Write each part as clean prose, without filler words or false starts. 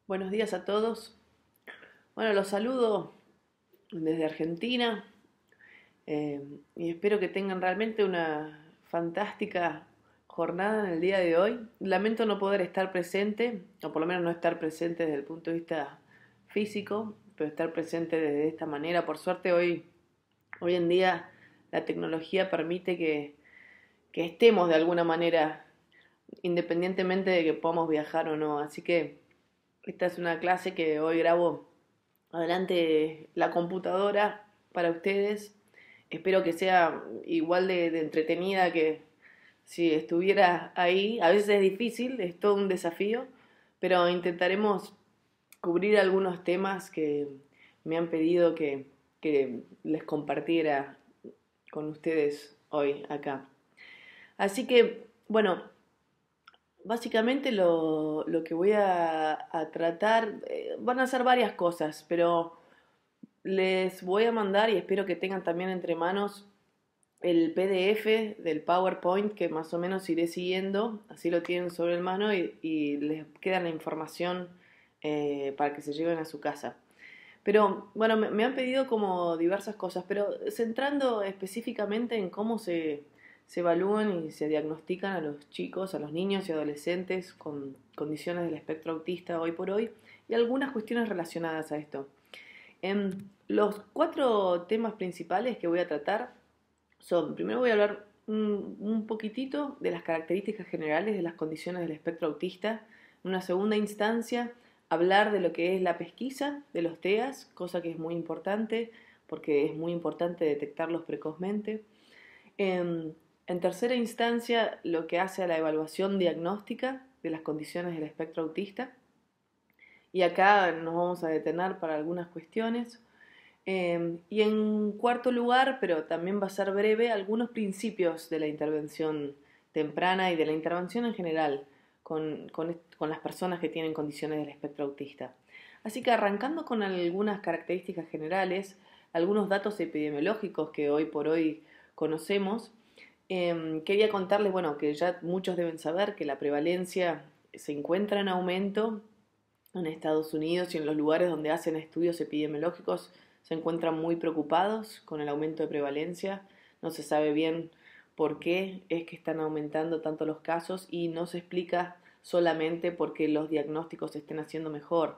Buenos días a todos. Bueno, los saludo desde Argentina y espero que tengan realmente una fantástica jornada en el día de hoy. Lamento no poder estar presente, o por lo menos no estar presente desde el punto de vista físico, pero estar presente de esta manera. Por suerte hoy en día la tecnología permite que estemos de alguna manera, independientemente de que podamos viajar o no. Así que esta es una clase que hoy grabo adelante la computadora para ustedes. Espero que sea igual de entretenida que si estuviera ahí. A veces es difícil, es todo un desafío, pero intentaremos cubrir algunos temas que me han pedido que les compartiera con ustedes hoy acá. Así que, bueno, básicamente lo que voy a tratar, van a ser varias cosas, pero les voy a mandar y espero que tengan también entre manos el PDF del PowerPoint que más o menos iré siguiendo, así lo tienen sobre el mano y les queda la información para que se lleven a su casa. Pero bueno, me han pedido como diversas cosas, pero centrando específicamente en cómo se evalúan y se diagnostican a los chicos, a los niños y adolescentes con condiciones del espectro autista hoy por hoy y algunas cuestiones relacionadas a esto. Los cuatro temas principales que voy a tratar son, primero voy a hablar un poquitito de las características generales de las condiciones del espectro autista. En una segunda instancia, hablar de lo que es la pesquisa de los TEAs, cosa que es muy importante porque es muy importante detectarlos precozmente. En tercera instancia, lo que hace a la evaluación diagnóstica de las condiciones del espectro autista. Y acá nos vamos a detener para algunas cuestiones. Y en cuarto lugar, pero también va a ser breve, algunos principios de la intervención temprana y de la intervención en general con las personas que tienen condiciones del espectro autista. Así que arrancando con algunas características generales, algunos datos epidemiológicos que hoy por hoy conocemos, quería contarles, bueno, que ya muchos deben saber que la prevalencia se encuentra en aumento en Estados Unidos y en los lugares donde hacen estudios epidemiológicos se encuentran muy preocupados con el aumento de prevalencia. No se sabe bien por qué es que están aumentando tanto los casos y no se explica solamente porque los diagnósticos se estén haciendo mejor,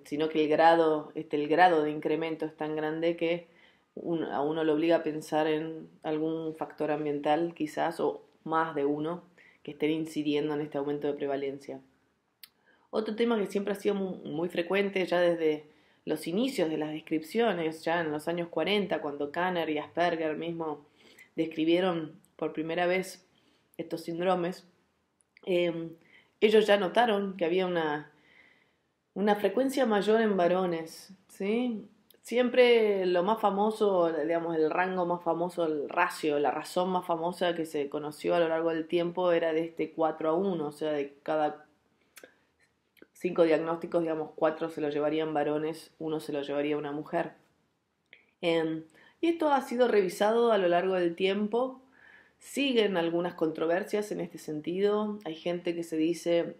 sino que el grado de incremento es tan grande que a uno lo obliga a pensar en algún factor ambiental quizás o más de uno que estén incidiendo en este aumento de prevalencia. Otro tema que siempre ha sido muy frecuente ya desde los inicios de las descripciones, ya en los años 40, cuando Kanner y Asperger mismo describieron por primera vez estos síndromes, eh, ellos ya notaron que había una frecuencia mayor en varones, ¿sí? Siempre lo más famoso, digamos, el rango más famoso, el ratio, la razón más famosa que se conoció a lo largo del tiempo era de este 4-1, o sea, de cada 5 diagnósticos, digamos, 4 se lo llevarían varones, uno se lo llevaría una mujer. Y esto ha sido revisado a lo largo del tiempo. Siguen algunas controversias en este sentido. Hay gente que se dice,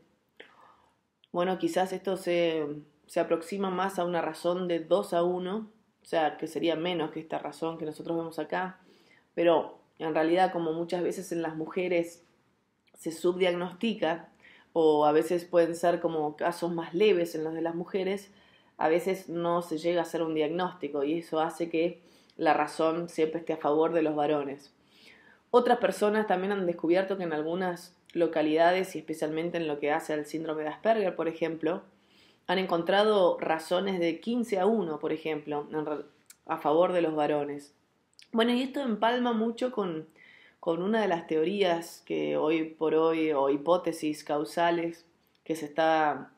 bueno, quizás esto se aproxima más a una razón de 2-1, o sea, que sería menos que esta razón que nosotros vemos acá, pero en realidad, como muchas veces en las mujeres se subdiagnostica, o a veces pueden ser como casos más leves en los de las mujeres, a veces no se llega a hacer un diagnóstico y eso hace que la razón siempre esté a favor de los varones. Otras personas también han descubierto que en algunas localidades y especialmente en lo que hace al síndrome de Asperger, por ejemplo, han encontrado razones de 15-1, por ejemplo, a favor de los varones. Bueno, y esto empalma mucho con una de las teorías que hoy por hoy, o hipótesis causales, que se está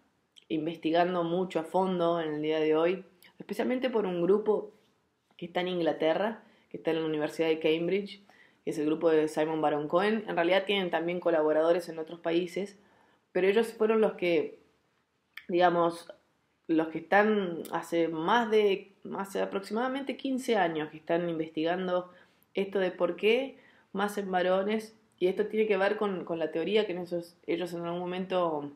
investigando mucho a fondo en el día de hoy, especialmente por un grupo que está en Inglaterra, que está en la Universidad de Cambridge, que es el grupo de Simon Baron Cohen. En realidad tienen también colaboradores en otros países, pero ellos fueron los que, digamos, los que están hace aproximadamente 15 años que están investigando esto de por qué más en varones, y esto tiene que ver con la teoría que ellos en algún momento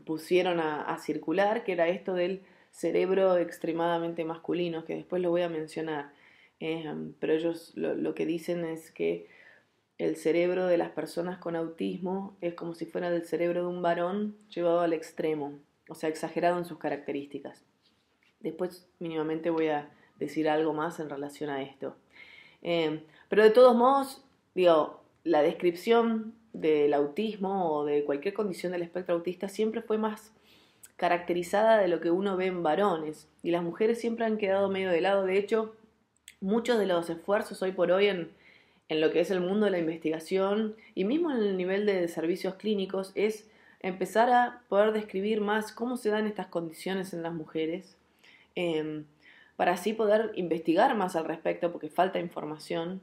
pusieron a circular, que era esto del cerebro extremadamente masculino, que después lo voy a mencionar. Pero ellos lo que dicen es que el cerebro de las personas con autismo es como si fuera el cerebro de un varón llevado al extremo, o sea, exagerado en sus características. Después mínimamente voy a decir algo más en relación a esto. Pero de todos modos, digo, la descripción del autismo o de cualquier condición del espectro autista siempre fue más caracterizada de lo que uno ve en varones, y las mujeres siempre han quedado medio de lado. De hecho, muchos de los esfuerzos hoy por hoy en lo que es el mundo de la investigación y mismo en el nivel de servicios clínicos es empezar a poder describir más cómo se dan estas condiciones en las mujeres, eh, para así poder investigar más al respecto porque falta información,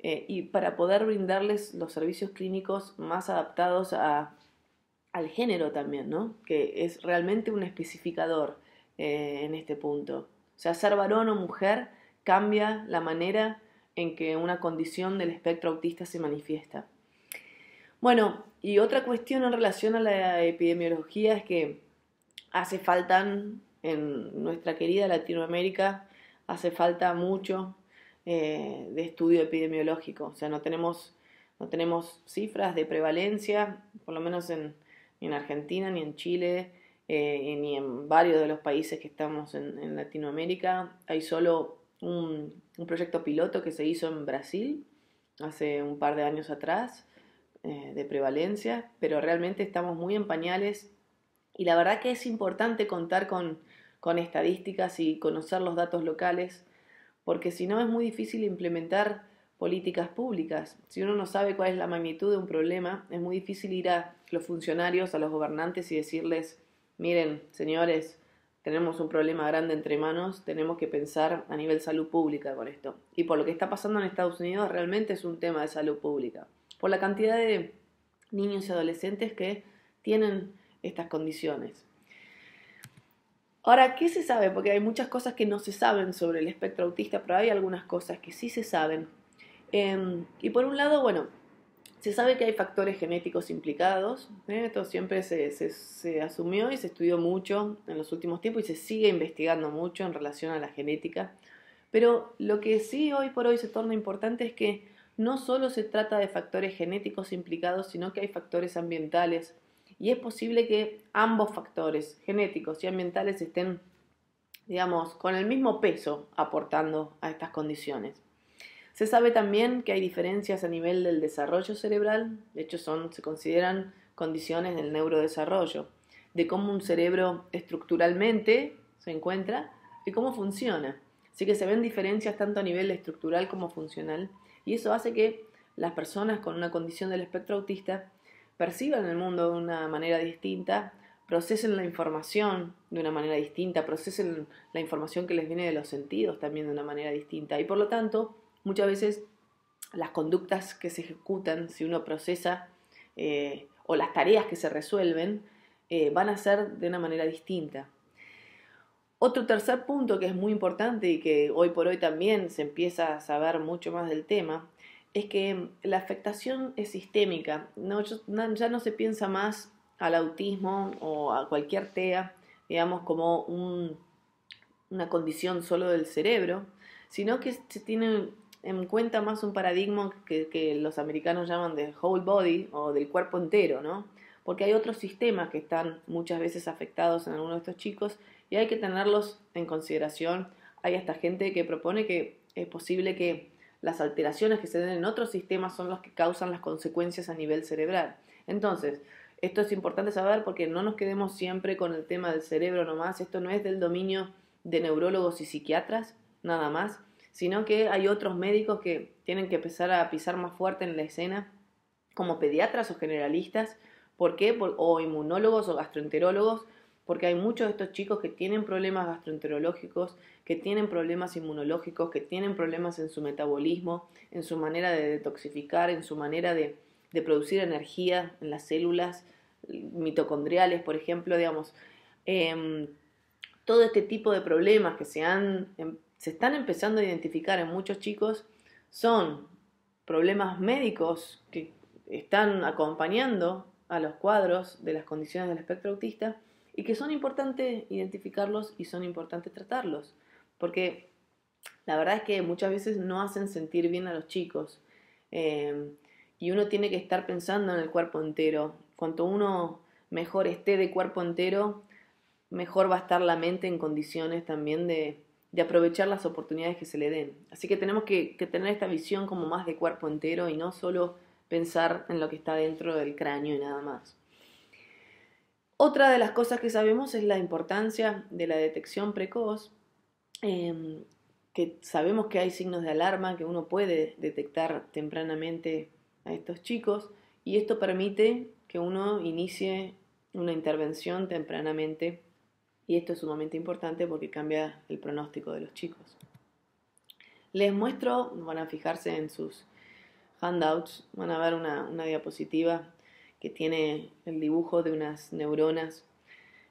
y para poder brindarles los servicios clínicos más adaptados al género también, ¿no? Que es realmente un especificador en este punto. O sea, ser varón o mujer cambia la manera en que una condición del espectro autista se manifiesta. Bueno, y otra cuestión en relación a la epidemiología es que hace falta en nuestra querida Latinoamérica, hace falta mucho de estudio epidemiológico. O sea, no tenemos cifras de prevalencia, por lo menos ni en Argentina, ni en Chile, ni en varios de los países que estamos en Latinoamérica. Hay solo un proyecto piloto que se hizo en Brasil hace un par de años atrás, de prevalencia, pero realmente estamos muy en pañales y la verdad que es importante contar con estadísticas y conocer los datos locales, porque si no es muy difícil implementar políticas públicas. Si uno no sabe cuál es la magnitud de un problema, es muy difícil ir a los funcionarios, a los gobernantes y decirles, miren, señores, tenemos un problema grande entre manos, tenemos que pensar a nivel salud pública con esto. Y por lo que está pasando en Estados Unidos, realmente es un tema de salud pública. Por la cantidad de niños y adolescentes que tienen estas condiciones. Ahora, ¿qué se sabe? Porque hay muchas cosas que no se saben sobre el espectro autista, pero hay algunas cosas que sí se saben. Y por un lado, bueno, se sabe que hay factores genéticos implicados. Esto siempre se asumió y se estudió mucho en los últimos tiempos y se sigue investigando mucho en relación a la genética. Pero lo que sí hoy por hoy se torna importante es que no solo se trata de factores genéticos implicados, sino que hay factores ambientales. Y es posible que ambos factores, genéticos y ambientales, estén, digamos, con el mismo peso aportando a estas condiciones. Se sabe también que hay diferencias a nivel del desarrollo cerebral, de hecho se consideran condiciones del neurodesarrollo, de cómo un cerebro estructuralmente se encuentra y cómo funciona. Así que se ven diferencias tanto a nivel estructural como funcional, y eso hace que las personas con una condición del espectro autista perciban el mundo de una manera distinta, procesen la información de una manera distinta, procesen la información que les viene de los sentidos también de una manera distinta, y por lo tanto muchas veces las conductas que se ejecutan, si uno procesa, o las tareas que se resuelven, van a ser de una manera distinta. Otro tercer punto que es muy importante y que hoy por hoy también se empieza a saber mucho más del tema, es que la afectación es sistémica. Ya no se piensa más al autismo o a cualquier TEA, digamos, como una condición solo del cerebro, sino que se tiene en cuenta más un paradigma que los americanos llaman de whole body o del cuerpo entero, ¿no? Porque hay otros sistemas que están muchas veces afectados en algunos de estos chicos y hay que tenerlos en consideración. Hay hasta gente que propone que es posible que las alteraciones que se den en otros sistemas son los que causan las consecuencias a nivel cerebral. Entonces, esto es importante saber porque no nos quedemos siempre con el tema del cerebro nomás. Esto no es del dominio de neurólogos y psiquiatras, nada más, sino que hay otros médicos que tienen que empezar a pisar más fuerte en la escena, como pediatras o generalistas. ¿Por qué? O inmunólogos o gastroenterólogos, porque hay muchos de estos chicos que tienen problemas gastroenterológicos, que tienen problemas inmunológicos, que tienen problemas en su metabolismo, en su manera de detoxificar, en su manera de producir energía en las células mitocondriales, por ejemplo, digamos. Todo este tipo de problemas que se están empezando a identificar en muchos chicos son problemas médicos que están acompañando a los cuadros de las condiciones del espectro autista y que son importantes identificarlos y son importantes tratarlos, porque la verdad es que muchas veces no hacen sentir bien a los chicos y uno tiene que estar pensando en el cuerpo entero. Cuanto uno mejor esté de cuerpo entero, mejor va a estar la mente en condiciones también de aprovechar las oportunidades que se le den. Así que tenemos que tener esta visión como más de cuerpo entero y no solo pensar en lo que está dentro del cráneo y nada más. Otra de las cosas que sabemos es la importancia de la detección precoz, que sabemos que hay signos de alarma que uno puede detectar tempranamente a estos chicos y esto permite que uno inicie una intervención tempranamente y esto es sumamente importante porque cambia el pronóstico de los chicos. Les muestro, van a fijarse en sus handouts, van a ver una diapositiva que tiene el dibujo de unas neuronas.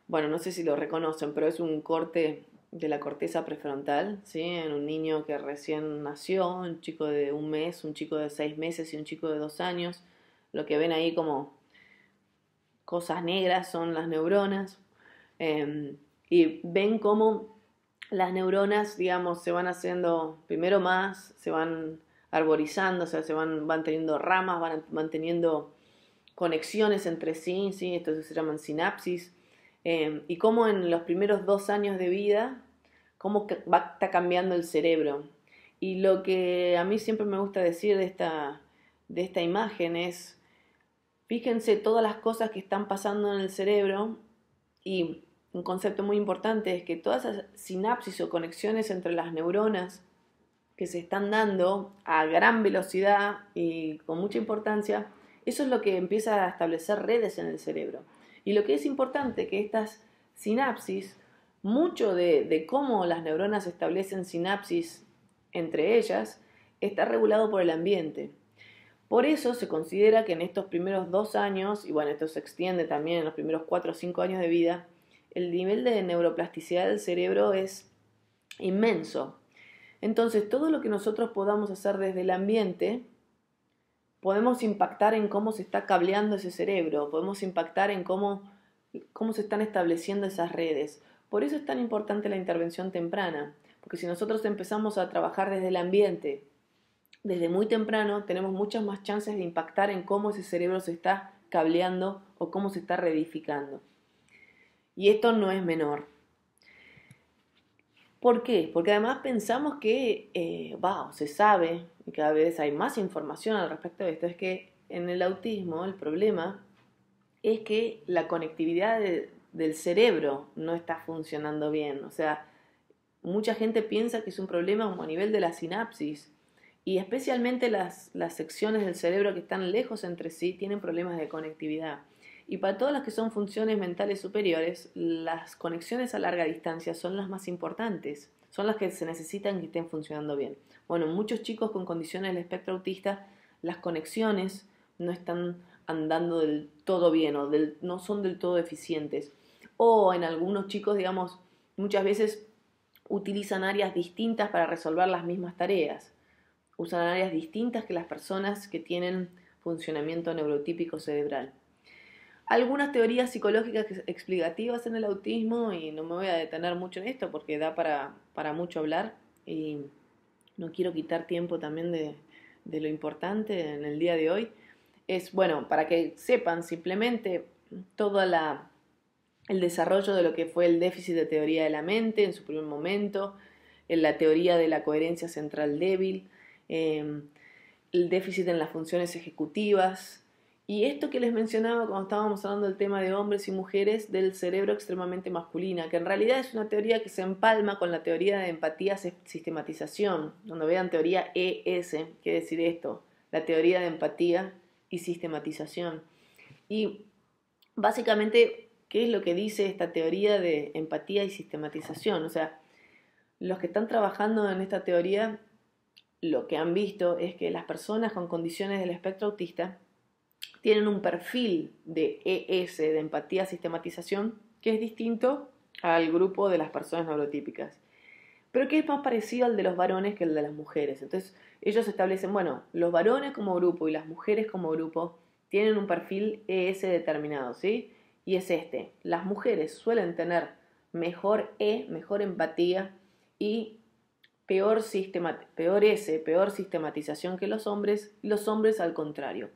Bueno, no sé si lo reconocen, pero es un corte de la corteza prefrontal, ¿sí? En un niño que recién nació, un chico de 1 mes, un chico de 6 meses y un chico de 2 años. Lo que ven ahí como cosas negras son las neuronas. Y ven cómo las neuronas, digamos, se van haciendo primero más, se van arborizando, o sea, van teniendo ramas, van teniendo conexiones entre sí, ¿sí? Esto se llaman sinapsis. Y cómo en los primeros 2 años de vida, cómo está cambiando el cerebro. Y lo que a mí siempre me gusta decir de esta imagen es, fíjense todas las cosas que están pasando en el cerebro y un concepto muy importante es que todas esas sinapsis o conexiones entre las neuronas que se están dando a gran velocidad y con mucha importancia, eso es lo que empieza a establecer redes en el cerebro. Y lo que es importante que estas sinapsis, mucho de cómo las neuronas establecen sinapsis entre ellas, está regulado por el ambiente. Por eso se considera que en estos primeros 2 años, y bueno, esto se extiende también en los primeros 4 o 5 años de vida, el nivel de neuroplasticidad del cerebro es inmenso. Entonces, todo lo que nosotros podamos hacer desde el ambiente, podemos impactar en cómo se está cableando ese cerebro, podemos impactar en cómo se están estableciendo esas redes. Por eso es tan importante la intervención temprana, porque si nosotros empezamos a trabajar desde el ambiente, desde muy temprano, tenemos muchas más chances de impactar en cómo ese cerebro se está cableando o cómo se está reedificando. Y esto no es menor. ¿Por qué? Porque además pensamos que, se sabe, y cada vez hay más información al respecto de esto, es que en el autismo el problema es que la conectividad del cerebro no está funcionando bien. O sea, mucha gente piensa que es un problema como a nivel de la sinapsis y especialmente las secciones del cerebro que están lejos entre sí tienen problemas de conectividad. Y para todas las que son funciones mentales superiores, las conexiones a larga distancia son las más importantes, son las que se necesitan que estén funcionando bien. Bueno, muchos chicos con condiciones del espectro autista, las conexiones no están andando del todo bien o no son del todo eficientes. O en algunos chicos, digamos, muchas veces utilizan áreas distintas para resolver las mismas tareas. Usan áreas distintas que las personas que tienen funcionamiento neurotípico cerebral. Algunas teorías psicológicas explicativas en el autismo, y no me voy a detener mucho en esto porque da para mucho hablar y no quiero quitar tiempo también de lo importante en el día de hoy, es, bueno, para que sepan simplemente todo el desarrollo de lo que fue el déficit de teoría de la mente en su primer momento, en la teoría de la coherencia central débil, el déficit en las funciones ejecutivas, y esto que les mencionaba cuando estábamos hablando del tema de hombres y mujeres del cerebro extremadamente masculina, que en realidad es una teoría que se empalma con la teoría de empatía sistematización. Donde vean teoría ES, quiere decir esto, la teoría de empatía y sistematización. Y básicamente, ¿qué es lo que dice esta teoría de empatía y sistematización? O sea, los que están trabajando en esta teoría, lo que han visto es que las personas con condiciones del espectro autista tienen un perfil de ES, de empatía sistematización, que es distinto al grupo de las personas neurotípicas, pero que es más parecido al de los varones que el de las mujeres. Entonces ellos establecen, bueno, los varones como grupo y las mujeres como grupo tienen un perfil ES determinado, ¿sí? Y es este. Las mujeres suelen tener mejor mejor empatía y peor sistematización que los hombres al contrario.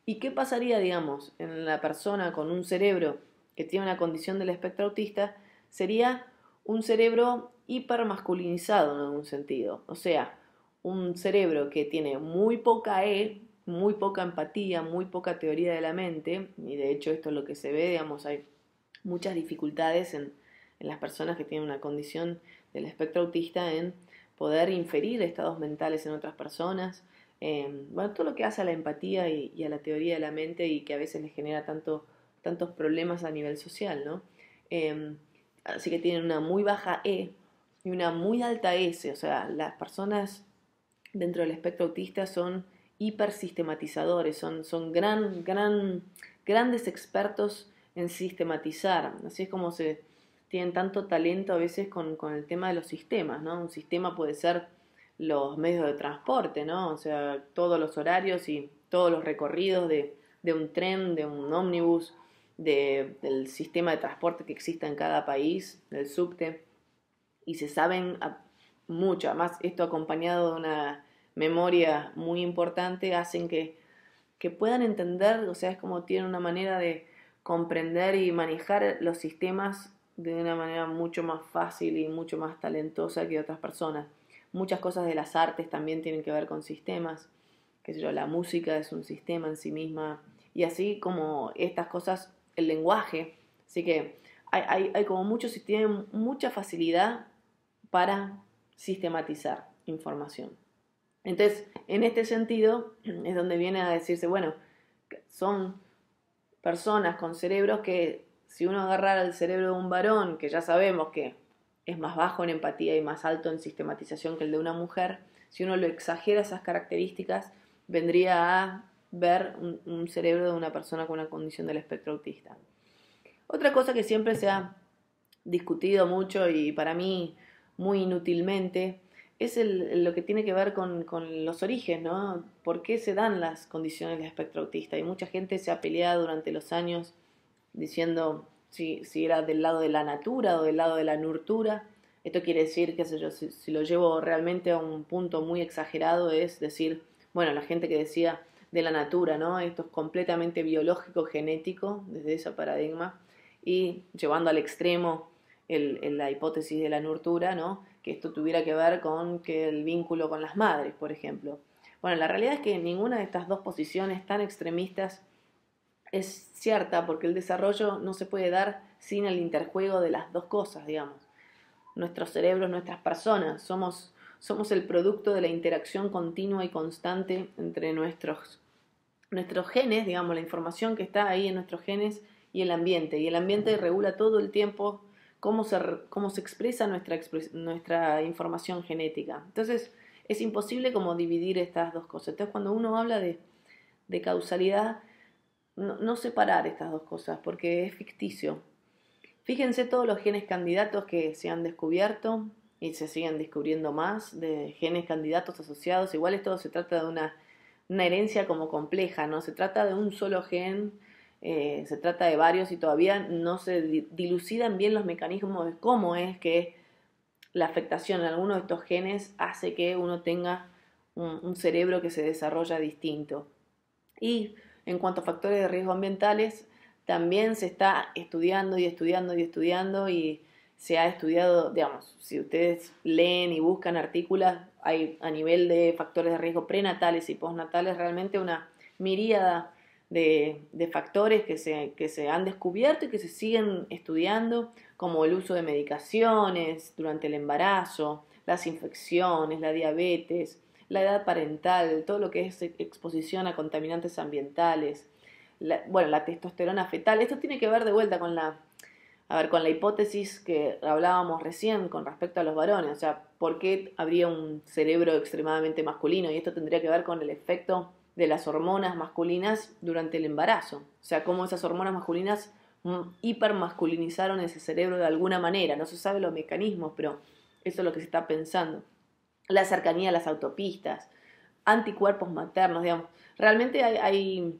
¿Y qué pasaría, digamos, en la persona con un cerebro que tiene una condición del espectro autista? Sería un cerebro hipermasculinizado en algún sentido. O sea, un cerebro que tiene muy poca muy poca empatía, muy poca teoría de la mente, y de hecho esto es lo que se ve, digamos, hay muchas dificultades en las personas que tienen una condición del espectro autista en poder inferir estados mentales en otras personas, bueno, todo lo que hace a la empatía y a la teoría de la mente y que a veces les genera tantos problemas a nivel social, ¿no? Así que tienen una muy baja y una muy alta S, o sea, las personas dentro del espectro autista son hipersistematizadores, son grandes expertos en sistematizar. Así es como se tienen tanto talento a veces con el tema de los sistemas, ¿no? Un sistema puede ser los medios de transporte, ¿no? O sea, todos los horarios y todos los recorridos de un tren, de un ómnibus, del sistema de transporte que exista en cada país, del subte, y se saben mucho, además esto acompañado de una memoria muy importante, hacen que puedan entender, o sea, es como tienen una manera de comprender y manejar los sistemas de una manera mucho más fácil y mucho más talentosa que otras personas. Muchas cosas de las artes también tienen que ver con sistemas, qué sé yo, la música es un sistema en sí misma, y así como estas cosas, el lenguaje, así que hay como muchos y tienen mucha facilidad para sistematizar información. Entonces, en este sentido, es donde viene a decirse, bueno, son personas con cerebros que si uno agarrara el cerebro de un varón, que ya sabemos que es más bajo en empatía y más alto en sistematización que el de una mujer, si uno lo exagera esas características, vendría a ver un cerebro de una persona con una condición del espectro autista. Otra cosa que siempre se ha discutido mucho y para mí muy inútilmente es lo que tiene que ver con los orígenes, ¿no? ¿Por qué se dan las condiciones del espectro autista? Y mucha gente se ha peleado durante los años diciendo si era del lado de la natura o del lado de la nurtura. Esto quiere decir, qué sé yo, si lo llevo realmente a un punto muy exagerado, es decir, bueno, la gente que decía de la natura, ¿no? Esto es completamente biológico, genético, desde ese paradigma, y llevando al extremo la hipótesis de la nurtura, ¿no? Que esto tuviera que ver con que el vínculo con las madres, por ejemplo. Bueno, la realidad es que ninguna de estas dos posiciones tan extremistas es cierta, porque el desarrollo no se puede dar sin el interjuego de las dos cosas, digamos. Nuestros cerebros, nuestras personas, somos el producto de la interacción continua y constante entre nuestros genes, digamos, la información que está ahí en nuestros genes y el ambiente. Y el ambiente regula todo el tiempo cómo se expresa nuestra información genética. Entonces, es imposible como dividir estas dos cosas. Entonces, cuando uno habla de causalidad, no separar estas dos cosas, porque es ficticio. Fíjense todos los genes candidatos que se han descubierto y se siguen descubriendo más de genes candidatos asociados. Igual esto se trata de una herencia como compleja, no se trata de un solo gen, se trata de varios y todavía no se dilucidan bien los mecanismos de cómo es que la afectación en alguno de estos genes hace que uno tenga un cerebro que se desarrolla distinto. Y en cuanto a factores de riesgo ambientales, también se está estudiando y estudiando y estudiando y se ha estudiado, digamos, si ustedes leen y buscan artículos, hay a nivel de factores de riesgo prenatales y postnatales realmente una miríada de factores que se han descubierto y que se siguen estudiando, como el uso de medicaciones durante el embarazo, las infecciones, la diabetes, la edad parental, todo lo que es exposición a contaminantes ambientales, la testosterona fetal. Esto tiene que ver de vuelta con con la hipótesis que hablábamos recién con respecto a los varones, o sea, ¿por qué habría un cerebro extremadamente masculino? Y esto tendría que ver con el efecto de las hormonas masculinas durante el embarazo, o sea, cómo esas hormonas masculinas hipermasculinizaron ese cerebro de alguna manera. No se sabe los mecanismos, pero eso es lo que se está pensando. La cercanía a las autopistas, anticuerpos maternos, digamos. Realmente hay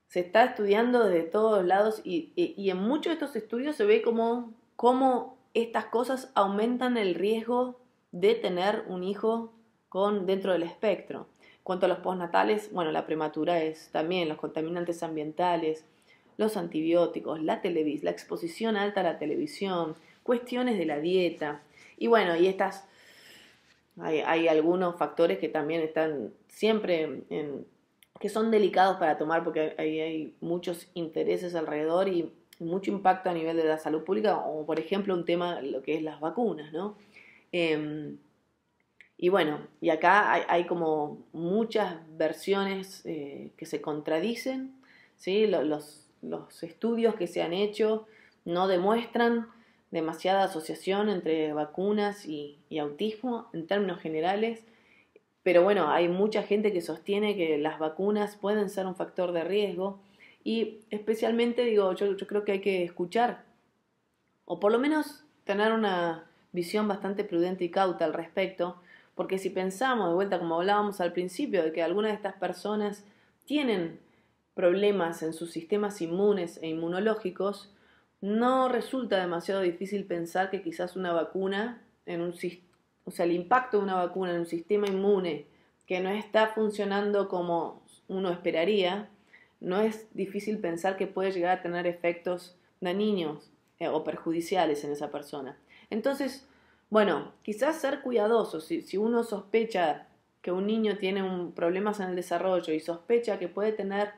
se está estudiando desde todos lados y en muchos de estos estudios se ve cómo estas cosas aumentan el riesgo de tener un hijo dentro del espectro. En cuanto a los postnatales, bueno, la prematura es también los contaminantes ambientales, los antibióticos, la exposición alta a la televisión, cuestiones de la dieta. Y bueno, hay algunos factores que también están siempre que son delicados para tomar porque hay muchos intereses alrededor y mucho impacto a nivel de la salud pública, como por ejemplo un tema, lo que es las vacunas, ¿no? Y bueno, y acá hay como muchas versiones que se contradicen, ¿sí? Los estudios que se han hecho no demuestran demasiada asociación entre vacunas y autismo en términos generales, pero bueno, hay mucha gente que sostiene que las vacunas pueden ser un factor de riesgo y especialmente, digo, yo creo que hay que escuchar o por lo menos tener una visión bastante prudente y cauta al respecto, porque si pensamos de vuelta, como hablábamos al principio, de que algunas de estas personas tienen problemas en sus sistemas inmunes e inmunológicos, no resulta demasiado difícil pensar que quizás una vacuna o sea, el impacto de una vacuna en un sistema inmune que no está funcionando como uno esperaría, no es difícil pensar que puede llegar a tener efectos dañinos o perjudiciales en esa persona. Entonces, bueno, quizás ser cuidadoso, si uno sospecha que un niño tiene problemas en el desarrollo y sospecha que puede tener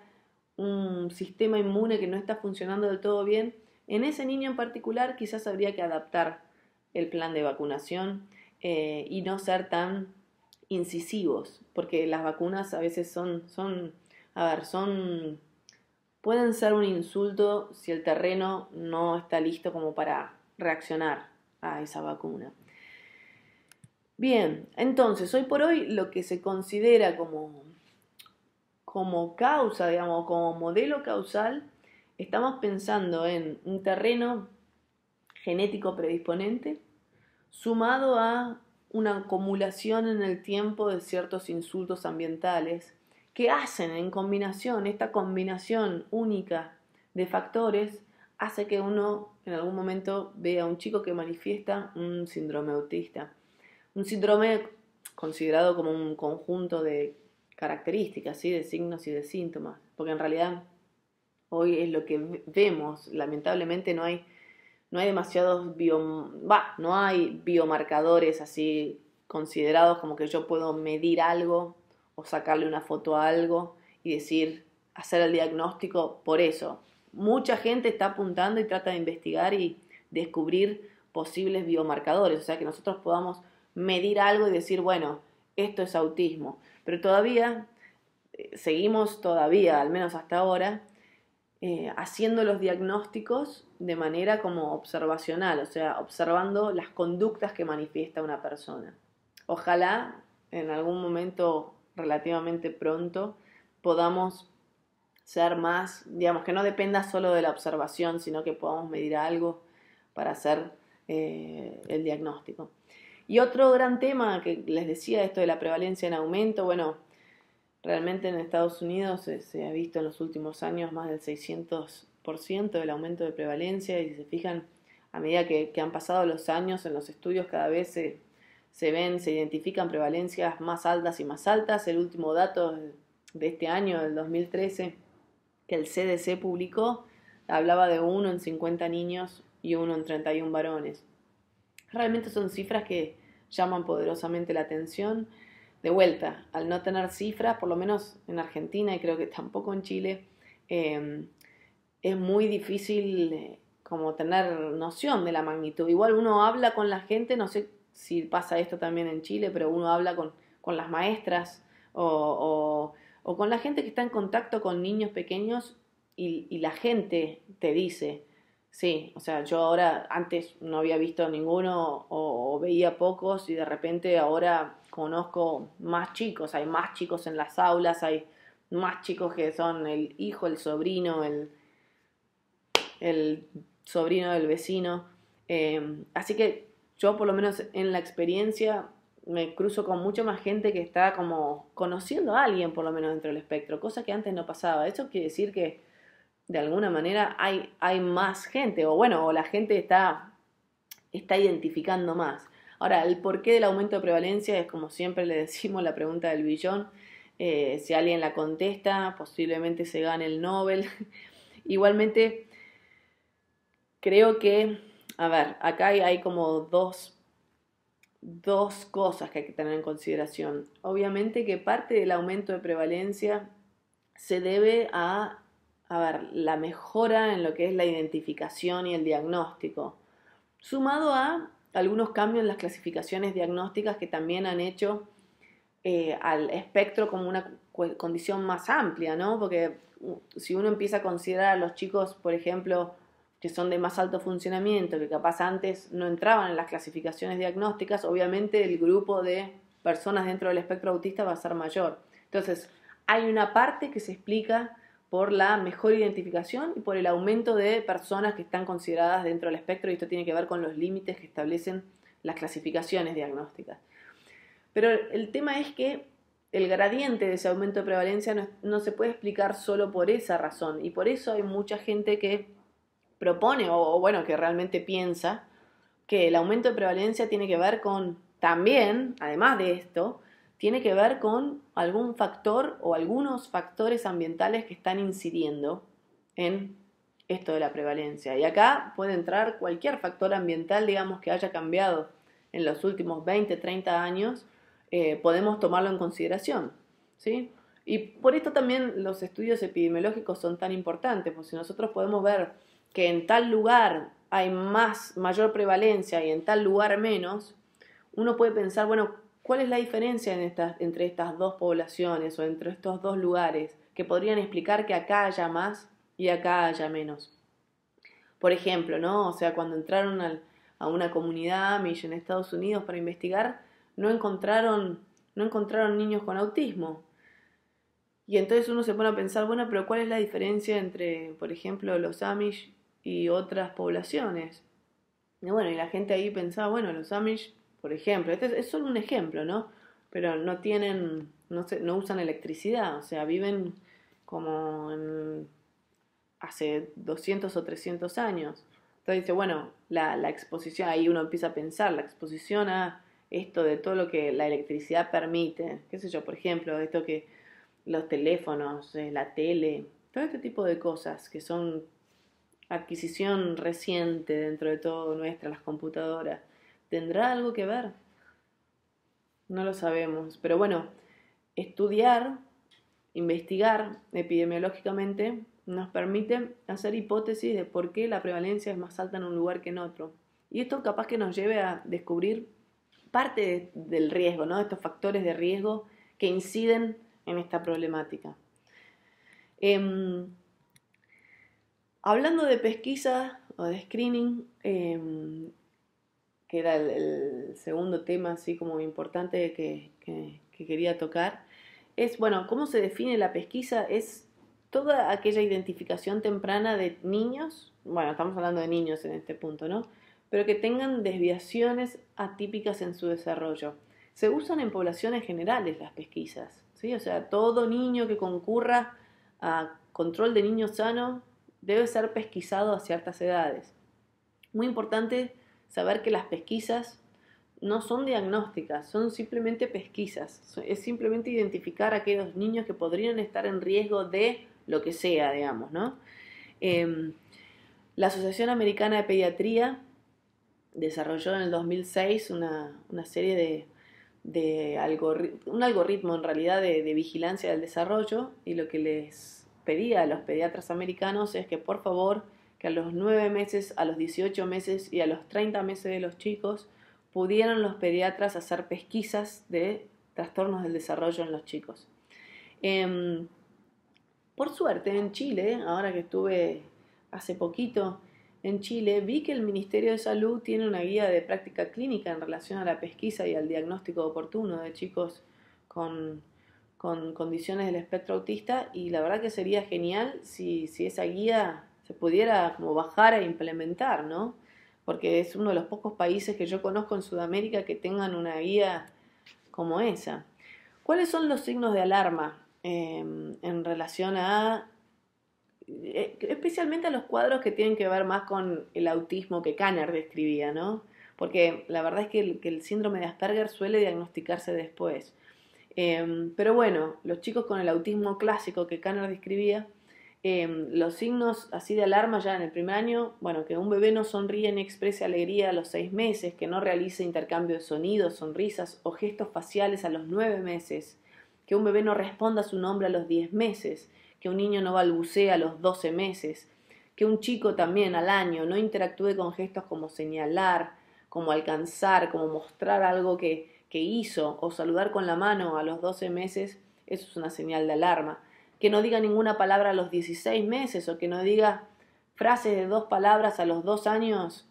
un sistema inmune que no está funcionando del todo bien, en ese niño en particular quizás habría que adaptar el plan de vacunación y no ser tan incisivos, porque las vacunas a veces pueden ser un insulto si el terreno no está listo como para reaccionar a esa vacuna. Bien, entonces, hoy por hoy lo que se considera como causa, digamos, como modelo causal, estamos pensando en un terreno genético predisponente sumado a una acumulación en el tiempo de ciertos insultos ambientales que hacen en combinación, esta combinación única de factores hace que uno en algún momento vea a un chico que manifiesta un síndrome autista. Un síndrome considerado como un conjunto de características, ¿sí? De signos y de síntomas, porque en realidad hoy es lo que vemos, lamentablemente no hay demasiados no hay biomarcadores así considerados como que yo puedo medir algo o sacarle una foto a algo y hacer el diagnóstico por eso. Mucha gente está apuntando y trata de investigar y descubrir posibles biomarcadores, o sea que nosotros podamos medir algo y decir, bueno, esto es autismo, pero seguimos todavía, al menos hasta ahora, haciendo los diagnósticos de manera como observacional, o sea, observando las conductas que manifiesta una persona. Ojalá en algún momento relativamente pronto podamos ser más, digamos, que no dependa solo de la observación, sino que podamos medir algo para hacer el diagnóstico. Y otro gran tema que les decía, esto de la prevalencia en aumento, bueno, realmente en Estados Unidos se ha visto en los últimos años más del 600% del aumento de prevalencia y si se fijan, a medida que han pasado los años en los estudios cada vez se identifican prevalencias más altas y más altas. El último dato de este año, del 2013, que el CDC publicó, hablaba de 1 en 50 niños y 1 en 31 varones. Realmente son cifras que llaman poderosamente la atención. De vuelta, al no tener cifras, por lo menos en Argentina y creo que tampoco en Chile, es muy difícil como tener noción de la magnitud. Igual uno habla con la gente, no sé si pasa esto también en Chile, pero uno habla con las maestras o con la gente que está en contacto con niños pequeños y la gente te dice, sí, o sea, yo ahora antes no había visto ninguno o veía pocos y de repente ahora conozco más chicos, hay más chicos en las aulas, hay más chicos que son el hijo, el sobrino, el sobrino del vecino. Así que yo por lo menos en la experiencia me cruzo con mucho más gente que está como conociendo a alguien por lo menos dentro del espectro, cosa que antes no pasaba. Eso quiere decir que de alguna manera hay más gente, o bueno, o la gente está identificando más. Ahora, el porqué del aumento de prevalencia es como siempre le decimos la pregunta del billón. Si alguien la contesta, posiblemente se gane el Nobel. Igualmente, creo que, a ver, acá hay como dos cosas que hay que tener en consideración. Obviamente que parte del aumento de prevalencia se debe a ver, la mejora en lo que es la identificación y el diagnóstico, sumado a algunos cambios en las clasificaciones diagnósticas que también han hecho al espectro como una condición más amplia, ¿no? Porque si uno empieza a considerar a los chicos, por ejemplo, que son de más alto funcionamiento, que capaz antes no entraban en las clasificaciones diagnósticas, obviamente el grupo de personas dentro del espectro autista va a ser mayor. Entonces, hay una parte que se explica por la mejor identificación y por el aumento de personas que están consideradas dentro del espectro, y esto tiene que ver con los límites que establecen las clasificaciones diagnósticas. Pero el tema es que el gradiente de ese aumento de prevalencia no se puede explicar solo por esa razón, y por eso hay mucha gente que propone, o bueno, que realmente piensa que el aumento de prevalencia tiene que ver con, también, además de esto, tiene que ver con algún factor o algunos factores ambientales que están incidiendo en esto de la prevalencia. Y acá puede entrar cualquier factor ambiental, digamos, que haya cambiado en los últimos 20, 30 años, podemos tomarlo en consideración, ¿sí? Y por esto también los estudios epidemiológicos son tan importantes, porque si nosotros podemos ver que en tal lugar hay mayor prevalencia y en tal lugar menos, uno puede pensar, bueno, ¿cuál es la diferencia entre estas dos poblaciones o entre estos dos lugares que podrían explicar que acá haya más y acá haya menos? Por ejemplo, ¿no? O sea, cuando entraron a una comunidad Amish en Estados Unidos para investigar, no encontraron niños con autismo. Y entonces uno se pone a pensar, bueno, pero ¿cuál es la diferencia entre, por ejemplo, los Amish y otras poblaciones? Y bueno, y la gente ahí pensaba, bueno, los Amish, por ejemplo, este es solo un ejemplo, ¿no? Pero no usan electricidad, o sea, viven como hace 200 o 300 años. Entonces dice, bueno, la exposición, ahí uno empieza a pensar, la exposición a esto de todo lo que la electricidad permite, qué sé yo, por ejemplo, esto que los teléfonos, la tele, todo este tipo de cosas que son adquisición reciente dentro de todo nuestra, las computadoras, ¿tendrá algo que ver? No lo sabemos, pero bueno, estudiar, investigar epidemiológicamente nos permite hacer hipótesis de por qué la prevalencia es más alta en un lugar que en otro. Y esto capaz que nos lleve a descubrir parte del riesgo, ¿no? Estos factores de riesgo que inciden en esta problemática. Hablando de pesquisa o de screening, que era el segundo tema así como importante que quería tocar, es, bueno, ¿cómo se define la pesquisa? Es toda aquella identificación temprana de niños, bueno, estamos hablando de niños en este punto, ¿no? Pero que tengan desviaciones atípicas en su desarrollo. Se usan en poblaciones generales las pesquisas, ¿sí? O sea, todo niño que concurra a control de niño sano debe ser pesquisado a ciertas edades. Muy importante saber que las pesquisas no son diagnósticas, son simplemente pesquisas. Es simplemente identificar a aquellos niños que podrían estar en riesgo de lo que sea, digamos, ¿no? La Asociación Americana de Pediatría desarrolló en el 2006 una serie un algoritmo en realidad de vigilancia del desarrollo, y lo que les pedía a los pediatras americanos es que por favor que a los 9 meses, a los 18 meses y a los 30 meses de los chicos pudieran los pediatras hacer pesquisas de trastornos del desarrollo en los chicos. Por suerte en Chile, ahora que estuve hace poquito en Chile, vi que el Ministerio de Salud tiene una guía de práctica clínica en relación a la pesquisa y al diagnóstico oportuno de chicos con condiciones del espectro autista, y la verdad que sería genial si esa guía se pudiera como bajar e implementar, ¿no? Porque es uno de los pocos países que yo conozco en Sudamérica que tengan una guía como esa. ¿Cuáles son los signos de alarma en relación a, especialmente a los cuadros que tienen que ver más con el autismo que Kanner describía, ¿no? Porque la verdad es que el síndrome de Asperger suele diagnosticarse después. Pero bueno, los chicos con el autismo clásico que Kanner describía, los signos así de alarma ya en el primer año, bueno, que un bebé no sonríe ni exprese alegría a los 6 meses, que no realice intercambio de sonidos, sonrisas o gestos faciales a los 9 meses, que un bebé no responda a su nombre a los 10 meses, que un niño no balbucee a los 12 meses, que un chico también al año no interactúe con gestos como señalar, como alcanzar, como mostrar algo que hizo o saludar con la mano a los 12 meses, eso es una señal de alarma. Que no diga ninguna palabra a los 16 meses o que no diga frases de 2 palabras a los 2 años,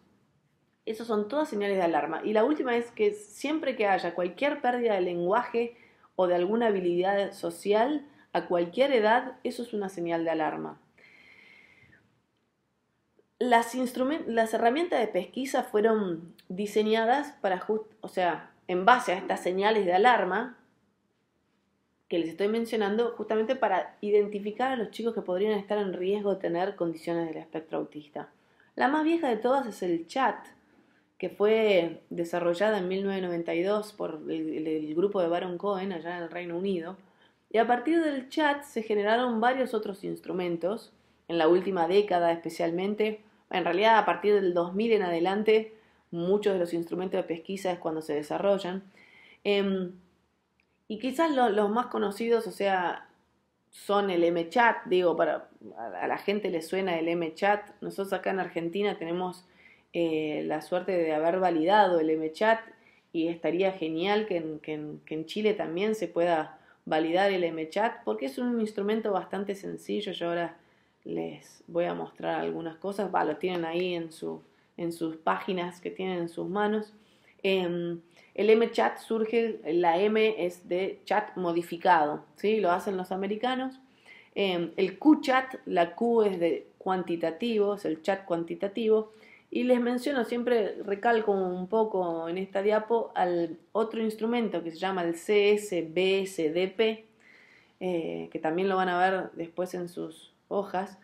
esos son todas señales de alarma. Y la última es que siempre que haya cualquier pérdida de lenguaje o de alguna habilidad social, a cualquier edad, eso es una señal de alarma. Las herramientas de pesquisa fueron diseñadas para, en base a estas señales de alarma que les estoy mencionando, justamente para identificar a los chicos que podrían estar en riesgo de tener condiciones del espectro autista. La más vieja de todas es el chat, que fue desarrollada en 1992 por el grupo de Baron Cohen allá en el Reino Unido. Y a partir del chat se generaron varios otros instrumentos, en la última década especialmente. En realidad, a partir del 2000 en adelante, muchos de los instrumentos de pesquisa es cuando se desarrollan. Y quizás los más conocidos, son el MChat, a la gente le suena el MChat. Nosotros acá en Argentina tenemos la suerte de haber validado el MChat y estaría genial que en Chile también se pueda validar el MChat porque es un instrumento bastante sencillo. Yo ahora les voy a mostrar algunas cosas, lo tienen ahí en sus páginas que tienen en sus manos. El MChat surge, la M es de chat modificado, ¿sí? Lo hacen los americanos. El QChat, la Q es de cuantitativo, es el chat cuantitativo. Y les menciono, siempre recalco un poco en esta diapo al otro instrumento que se llama el CSBSDP, que también lo van a ver después en sus hojas.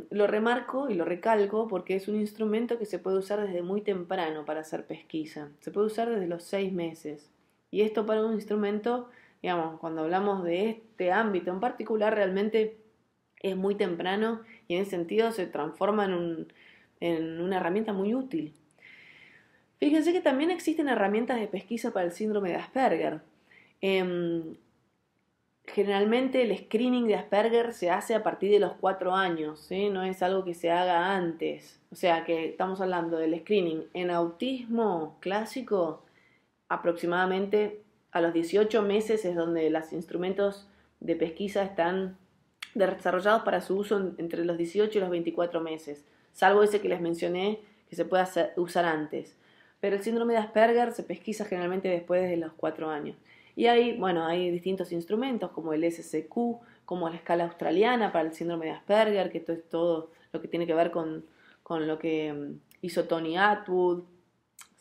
Lo remarco y lo recalco porque es un instrumento que se puede usar desde muy temprano para hacer pesquisa. Se puede usar desde los 6 meses. Y esto para un instrumento, cuando hablamos de este ámbito en particular, realmente es muy temprano y en ese sentido se transforma en una herramienta muy útil. Fíjense que también existen herramientas de pesquisa para el síndrome de Asperger. Generalmente el screening de Asperger se hace a partir de los 4 años, ¿sí? No es algo que se haga antes. O sea que estamos hablando del screening en autismo clásico aproximadamente a los 18 meses es donde los instrumentos de pesquisa están desarrollados para su uso entre los 18 y los 24 meses, salvo ese que les mencioné que se puede usar antes. Pero el síndrome de Asperger se pesquisa generalmente después de los 4 años. Y hay distintos instrumentos como el SCQ, como la escala australiana para el síndrome de Asperger, que esto es todo lo que tiene que ver con lo que hizo Tony Attwood.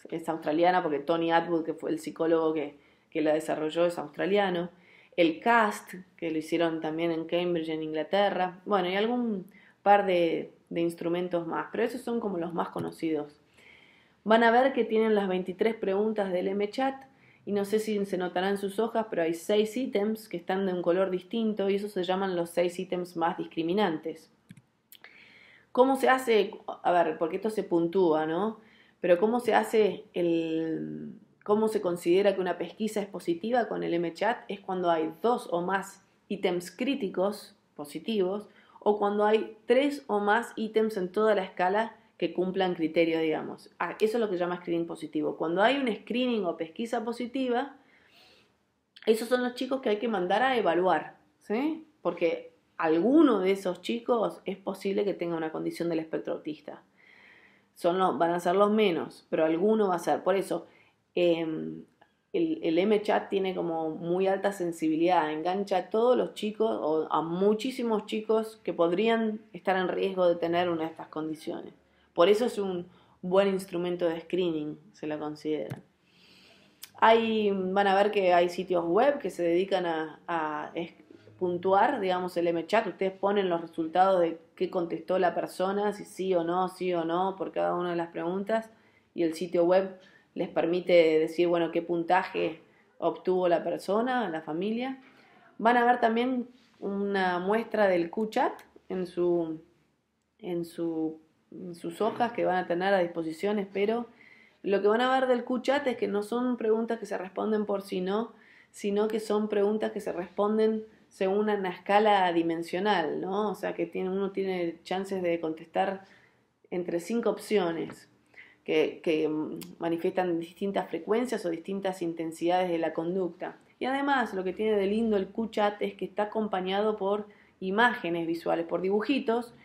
Es australiana porque Tony Attwood, que fue el psicólogo que la desarrolló, es australiano. El CAST, que lo hicieron también en Cambridge, en Inglaterra. Bueno, y algún par de instrumentos más, pero esos son como los más conocidos. Van a ver que tienen las 23 preguntas del MChat y no sé si se notará en sus hojas, pero hay 6 ítems que están de un color distinto y esos se llaman los 6 ítems más discriminantes. ¿Cómo se hace? A ver, porque esto se puntúa, ¿no? Pero ¿cómo se hace cómo se considera que una pesquisa es positiva con el MChat? Es cuando hay 2 o más ítems críticos positivos o cuando hay 3 o más ítems en toda la escala que cumplan criterios, digamos. Eso es lo que se llama screening positivo. Cuando hay un screening o pesquisa positiva, esos son los chicos que hay que mandar a evaluar, ¿sí? Porque alguno de esos chicos es posible que tenga una condición del espectro autista. Van a ser los menos, pero alguno va a ser. Por eso, el MChat tiene como muy alta sensibilidad, engancha a todos los chicos o a muchísimos chicos que podrían estar en riesgo de tener una de estas condiciones. Por eso es un buen instrumento de screening, se la considera. Van a ver que hay sitios web que se dedican a puntuar, digamos, el MChat. Ustedes ponen los resultados de qué contestó la persona, si sí o no, por cada una de las preguntas. Y el sitio web les permite decir, bueno, qué puntaje obtuvo la persona, la familia. Van a ver también una muestra del QChat en en sus hojas que van a tener a disposición, espero. Lo que van a ver del QChat es que no son preguntas que se responden por sí no, sino que son preguntas que se responden según una escala dimensional, ¿no? O sea, que uno tiene chances de contestar entre 5 opciones que manifiestan distintas frecuencias o distintas intensidades de la conducta. Y además, lo que tiene de lindo el QChat es que está acompañado por imágenes visuales, por dibujitos,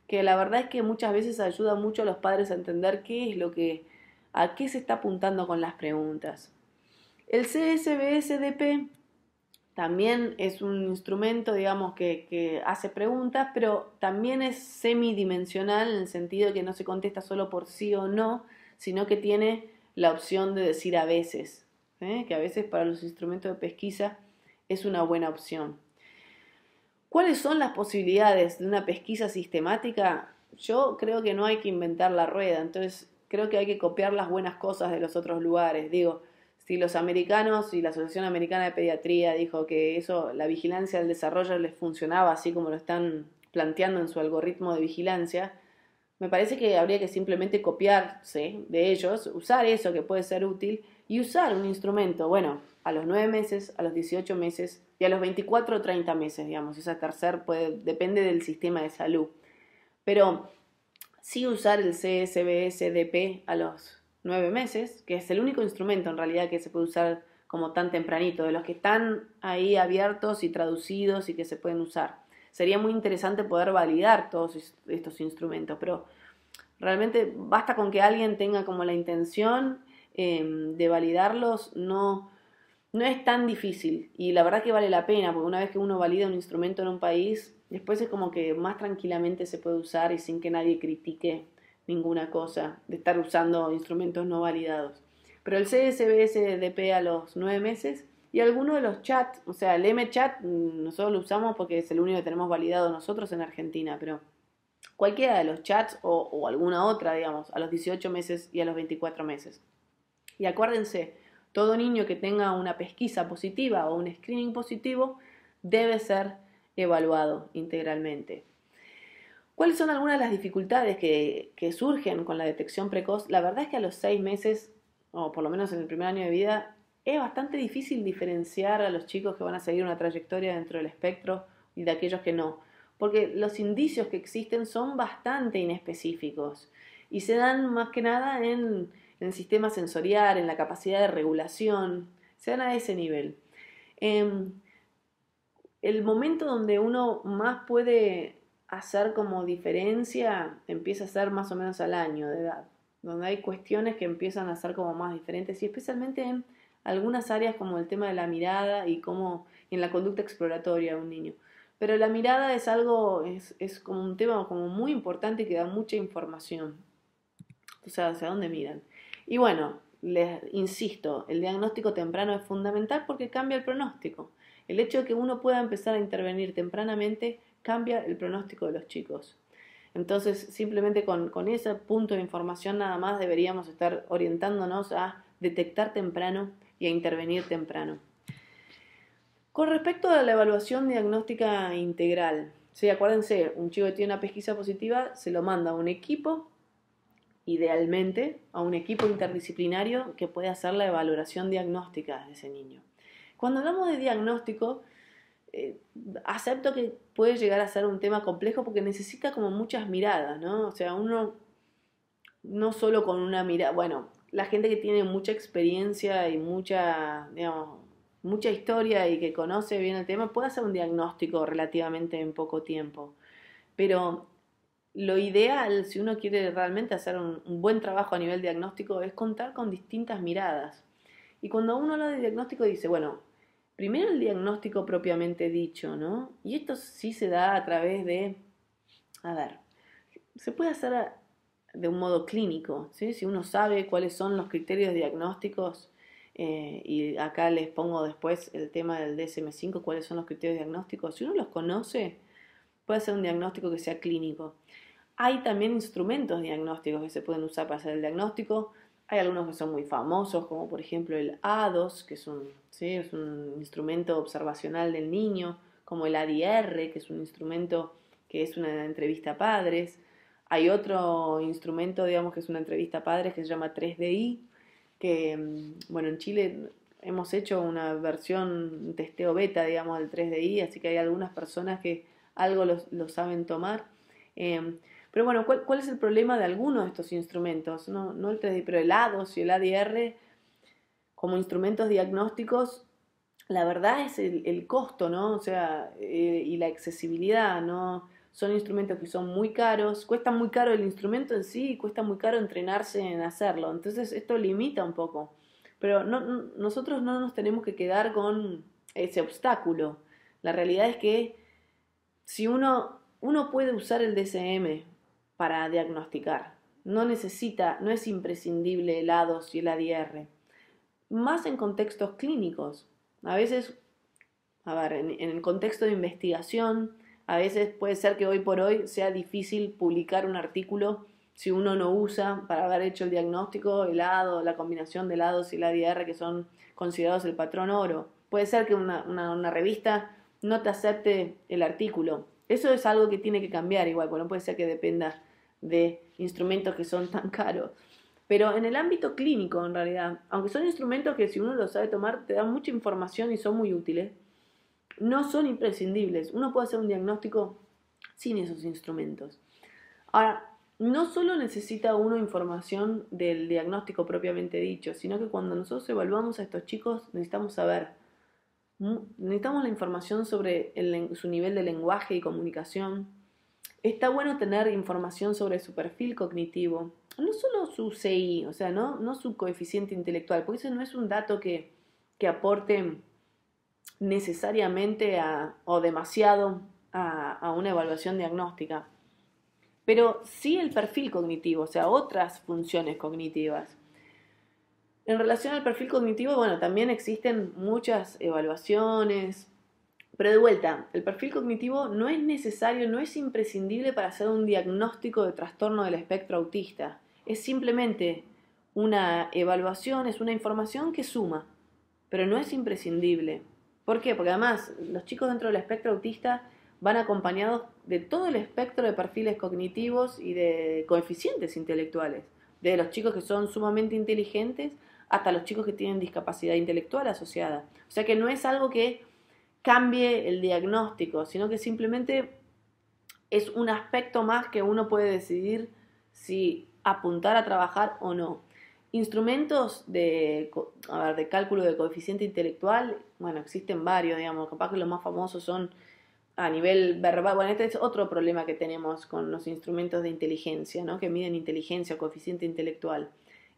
que la verdad es que muchas veces ayuda mucho a los padres a entender a qué se está apuntando con las preguntas. El CSBSDP también es un instrumento, digamos, que hace preguntas, pero también es semidimensional en el sentido de que no se contesta solo por sí o no, sino que tiene la opción de decir a veces, que a veces para los instrumentos de pesquisa es una buena opción. ¿Cuáles son las posibilidades de una pesquisa sistemática? Yo creo que no hay que inventar la rueda, entonces creo que hay que copiar las buenas cosas de los otros lugares. Digo, si los americanos y la Asociación Americana de Pediatría dijo que eso, la vigilancia del desarrollo les funcionaba así como lo están planteando en su algoritmo de vigilancia, me parece que habría que simplemente copiarse de ellos, usar eso que puede ser útil y usar un instrumento, bueno, a los 9 meses, a los 18 meses y a los 24 o 30 meses, digamos, esa depende del sistema de salud. Pero sí usar el CSBSDP a los 9 meses, que es el único instrumento en realidad que se puede usar como tan tempranito, de los que están ahí abiertos y traducidos y que se pueden usar. Sería muy interesante poder validar todos estos instrumentos, pero realmente basta con que alguien tenga como la intención de validarlos, no es tan difícil y la verdad que vale la pena, porque una vez que uno valida un instrumento en un país, después es como que más tranquilamente se puede usar y sin que nadie critique ninguna cosa de estar usando instrumentos no validados. Pero el CSBSDP a los 9 meses y alguno de los chats, o sea, el MChat nosotros lo usamos porque es el único que tenemos validado nosotros en Argentina, pero cualquiera de los chats o alguna otra, digamos, a los 18 meses y a los 24 meses. Y acuérdense, todo niño que tenga una pesquisa positiva o un screening positivo debe ser evaluado integralmente. ¿Cuáles son algunas de las dificultades que surgen con la detección precoz? La verdad es que a los 6 meses, o por lo menos en el primer año de vida, es bastante difícil diferenciar a los chicos que van a seguir una trayectoria dentro del espectro y de aquellos que no, porque los indicios que existen son bastante inespecíficos y se dan más que nada en el sistema sensorial, en la capacidad de regulación, se dan a ese nivel. El momento donde uno más puede hacer como diferencia empieza a ser más o menos al año de edad, donde hay cuestiones que empiezan a ser como más diferentes y especialmente en algunas áreas como el tema de la mirada y como en la conducta exploratoria de un niño. Pero la mirada es como un tema como muy importante que da mucha información. O sea, hacia dónde miran. Y bueno, les insisto, el diagnóstico temprano es fundamental porque cambia el pronóstico. El hecho de que uno pueda empezar a intervenir tempranamente cambia el pronóstico de los chicos. Entonces, simplemente con ese punto de información nada más deberíamos estar orientándonos a detectar temprano y a intervenir temprano. Con respecto a la evaluación diagnóstica integral, sí, acuérdense, un chico que tiene una pesquisa positiva se lo manda a un equipo, idealmente a un equipo interdisciplinario que pueda hacer la evaluación diagnóstica de ese niño. Cuando hablamos de diagnóstico, acepto que puede llegar a ser un tema complejo porque necesita como muchas miradas, ¿no? O sea, uno no solo con una mirada, bueno, la gente que tiene mucha experiencia y digamos, mucha historia y que conoce bien el tema puede hacer un diagnóstico relativamente en poco tiempo, pero lo ideal, si uno quiere realmente hacer un buen trabajo a nivel diagnóstico, es contar con distintas miradas. Y cuando uno habla de diagnóstico dice, bueno, primero el diagnóstico propiamente dicho, ¿no? Y esto sí se da a través a ver, se puede hacer de un modo clínico, ¿sí? Si uno sabe cuáles son los criterios diagnósticos, y acá les pongo después el tema del DSM-5, cuáles son los criterios diagnósticos. Si uno los conoce, puede hacer un diagnóstico que sea clínico. Hay también instrumentos diagnósticos que se pueden usar para hacer el diagnóstico. Hay algunos que son muy famosos, como por ejemplo el ADOS, que es es un instrumento observacional del niño, como el ADR, que es un instrumento que es una entrevista a padres. Hay otro instrumento, digamos, que es una entrevista a padres que se llama 3DI, que, bueno, en Chile hemos hecho una versión, un testeo beta, digamos, del 3DI, así que hay algunas personas que algo lo saben tomar. Pero bueno, ¿cuál es el problema de algunos de estos instrumentos? No el 3D, pero el ADOS y el ADR como instrumentos diagnósticos, la verdad es el costo, ¿no? O sea, y la accesibilidad, ¿no? Son instrumentos que son muy caros, cuesta muy caro el instrumento en sí y cuesta muy caro entrenarse en hacerlo. Entonces esto limita un poco. Pero nosotros no nos tenemos que quedar con ese obstáculo. La realidad es que si uno puede usar el DSM para diagnosticar, no es imprescindible el ADOS y el ADR, más en contextos clínicos. A veces, a ver, en el contexto de investigación, a veces puede ser que hoy por hoy sea difícil publicar un artículo si uno no usa para haber hecho el diagnóstico el ADO, la combinación del ADOS y el ADR, que son considerados el patrón oro. Puede ser que una revista no te acepte el artículo. Eso es algo que tiene que cambiar igual, porque no puede ser que dependa de instrumentos que son tan caros. Pero en el ámbito clínico, en realidad, aunque son instrumentos que si uno los sabe tomar, te dan mucha información y son muy útiles, no son imprescindibles. Uno puede hacer un diagnóstico sin esos instrumentos. Ahora, no solo necesita uno información del diagnóstico propiamente dicho, sino que cuando nosotros evaluamos a estos chicos necesitamos saber, necesitamos la información sobre su nivel de lenguaje y comunicación. Está bueno tener información sobre su perfil cognitivo, no solo su CI, o sea, no su coeficiente intelectual, porque ese no es un dato que aporte necesariamente o demasiado a una evaluación diagnóstica, pero sí el perfil cognitivo, o sea, otras funciones cognitivas. En relación al perfil cognitivo, bueno, también existen muchas evaluaciones, pero de vuelta, el perfil cognitivo no es necesario, no es imprescindible para hacer un diagnóstico de trastorno del espectro autista. Es simplemente una evaluación, es una información que suma, pero no es imprescindible. ¿Por qué? Porque además los chicos dentro del espectro autista van acompañados de todo el espectro de perfiles cognitivos y de coeficientes intelectuales. Desde los chicos que son sumamente inteligentes hasta los chicos que tienen discapacidad intelectual asociada. O sea que no es algo que cambie el diagnóstico, sino que simplemente es un aspecto más que uno puede decidir si apuntar a trabajar o no. Instrumentos de cálculo de coeficiente intelectual, bueno, existen varios, digamos, capaz que los más famosos son a nivel verbal. Bueno, este es otro problema que tenemos con los instrumentos de inteligencia, ¿no? Que miden inteligencia o coeficiente intelectual.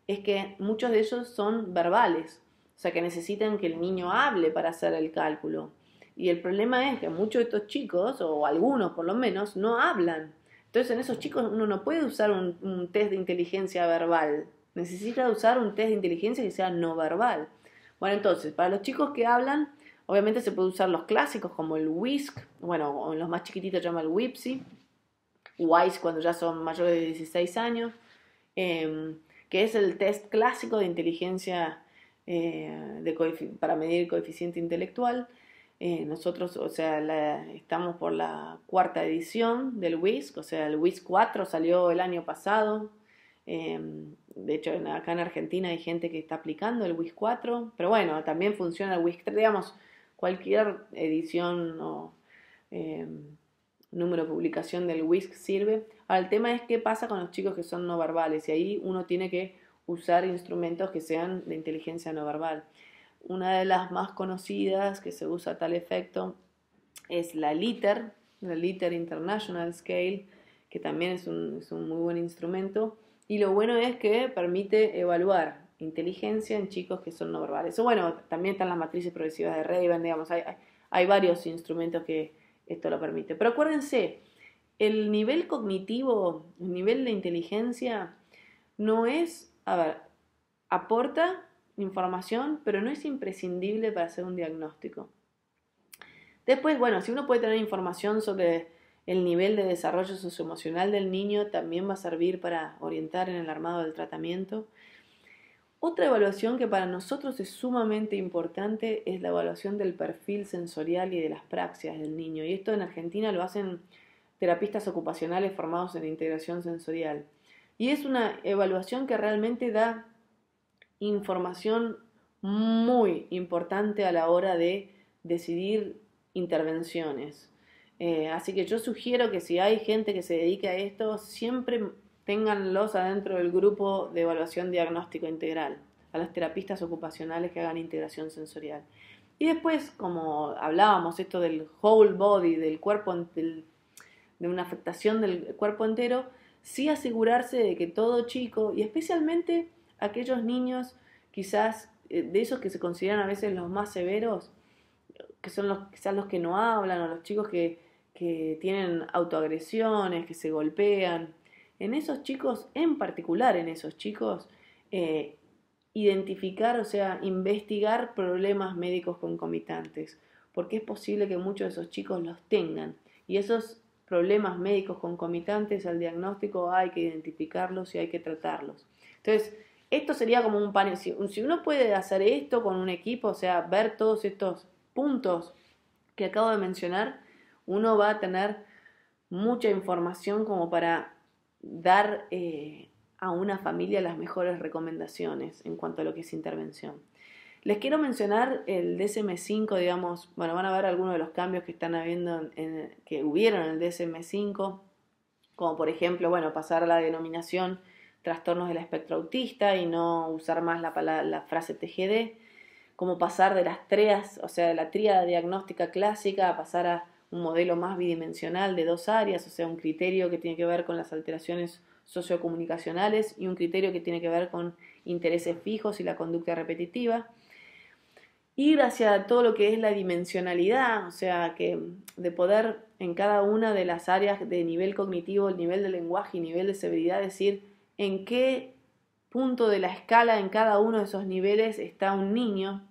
Es que muchos de ellos son verbales, o sea que necesitan que el niño hable para hacer el cálculo. Y el problema es que muchos de estos chicos, o algunos por lo menos, no hablan. Entonces en esos chicos uno no puede usar un test de inteligencia verbal. Necesita usar un test de inteligencia que sea no verbal. Bueno, entonces, para los chicos que hablan, obviamente se puede usar los clásicos como el WISC, bueno, o en los más chiquititos se llama el WIPSI, WISE cuando ya son mayores de 16 años, que es el test clásico de inteligencia para medir el coeficiente intelectual. Nosotros, o sea, estamos por la cuarta edición del WISC, o sea, el WISC 4 salió el año pasado. De hecho, acá en Argentina hay gente que está aplicando el WISC 4, pero bueno, también funciona el WISC 3, digamos, cualquier edición o número de publicación del WISC sirve. Ahora, el tema es qué pasa con los chicos que son no verbales, y ahí uno tiene que usar instrumentos que sean de inteligencia no verbal. Una de las más conocidas que se usa a tal efecto es la LITER International Scale, que también es un muy buen instrumento. Y lo bueno es que permite evaluar inteligencia en chicos que son no verbales. O bueno, también están las matrices progresivas de Raven, digamos, hay varios instrumentos que esto lo permite. Pero acuérdense, el nivel cognitivo, el nivel de inteligencia, no es, aporta información, pero no es imprescindible para hacer un diagnóstico. Después, bueno, si uno puede tener información sobre el nivel de desarrollo socioemocional del niño, también va a servir para orientar en el armado del tratamiento. Otra evaluación que para nosotros es sumamente importante es la evaluación del perfil sensorial y de las praxias del niño. Y esto en Argentina lo hacen terapistas ocupacionales formados en integración sensorial. Y es una evaluación que realmente da información muy importante a la hora de decidir intervenciones. Así que yo sugiero que si hay gente que se dedique a esto, siempre ténganlos adentro del grupo de evaluación diagnóstico integral, a los terapistas ocupacionales que hagan integración sensorial. Y después, como hablábamos, esto del whole body, del cuerpo, de una afectación del cuerpo entero, sí asegurarse de que todo chico, y especialmente aquellos niños quizás de esos que se consideran a veces los más severos, que son quizás los que no hablan, o los chicos que tienen autoagresiones, que se golpean, en esos chicos, en particular en esos chicos, identificar, o sea, investigar problemas médicos concomitantes, porque es posible que muchos de esos chicos los tengan, y esos problemas médicos concomitantes al diagnóstico hay que identificarlos y hay que tratarlos. Entonces, esto sería como un panel. Si uno puede hacer esto con un equipo, o sea, ver todos estos puntos que acabo de mencionar, uno va a tener mucha información como para dar a una familia las mejores recomendaciones en cuanto a lo que es intervención. Les quiero mencionar el DSM-5, digamos, bueno, van a ver algunos de los cambios que están habiendo, que hubieron en el DSM-5, como por ejemplo, bueno, pasar a la denominación trastornos del espectro autista y no usar más la frase TGD, como pasar de las TREAS, o sea, de la tríada diagnóstica clásica, a pasar a un modelo más bidimensional de 2 áreas, o sea, un criterio que tiene que ver con las alteraciones sociocomunicacionales y un criterio que tiene que ver con intereses fijos y la conducta repetitiva. Ir hacia todo lo que es la dimensionalidad, o sea, que de poder en cada una de las áreas de nivel cognitivo, el nivel de lenguaje y nivel de severidad, decir en qué punto de la escala en cada uno de esos niveles está un niño.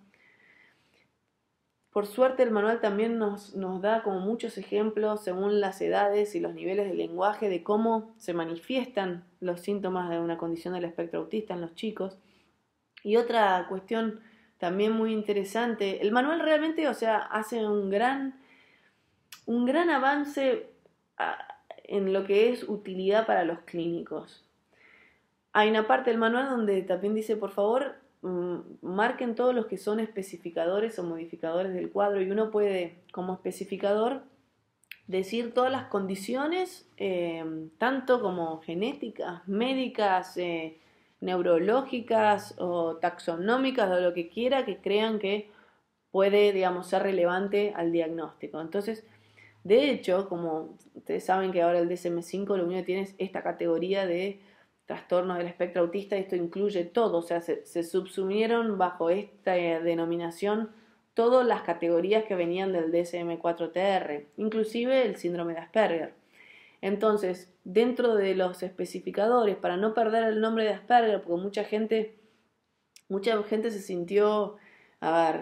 Por suerte el manual también nos da como muchos ejemplos según las edades y los niveles de lenguaje de cómo se manifiestan los síntomas de una condición del espectro autista en los chicos. Y otra cuestión también muy interesante, el manual realmente, o sea, hace un gran avance en lo que es utilidad para los clínicos. Hay una parte del manual donde también dice, por favor, marquen todos los que son especificadores o modificadores del cuadro, y uno puede, como especificador, decir todas las condiciones, tanto como genéticas, médicas, neurológicas o taxonómicas, o lo que quiera que crean que puede, digamos, ser relevante al diagnóstico. Entonces, de hecho, como ustedes saben que ahora el DSM-5 lo único que tiene es esta categoría de trastorno del espectro autista, y esto incluye todo, o sea, se subsumieron bajo esta denominación todas las categorías que venían del DSM-4TR, inclusive el síndrome de Asperger. Entonces, dentro de los especificadores, para no perder el nombre de Asperger, porque mucha gente se sintió,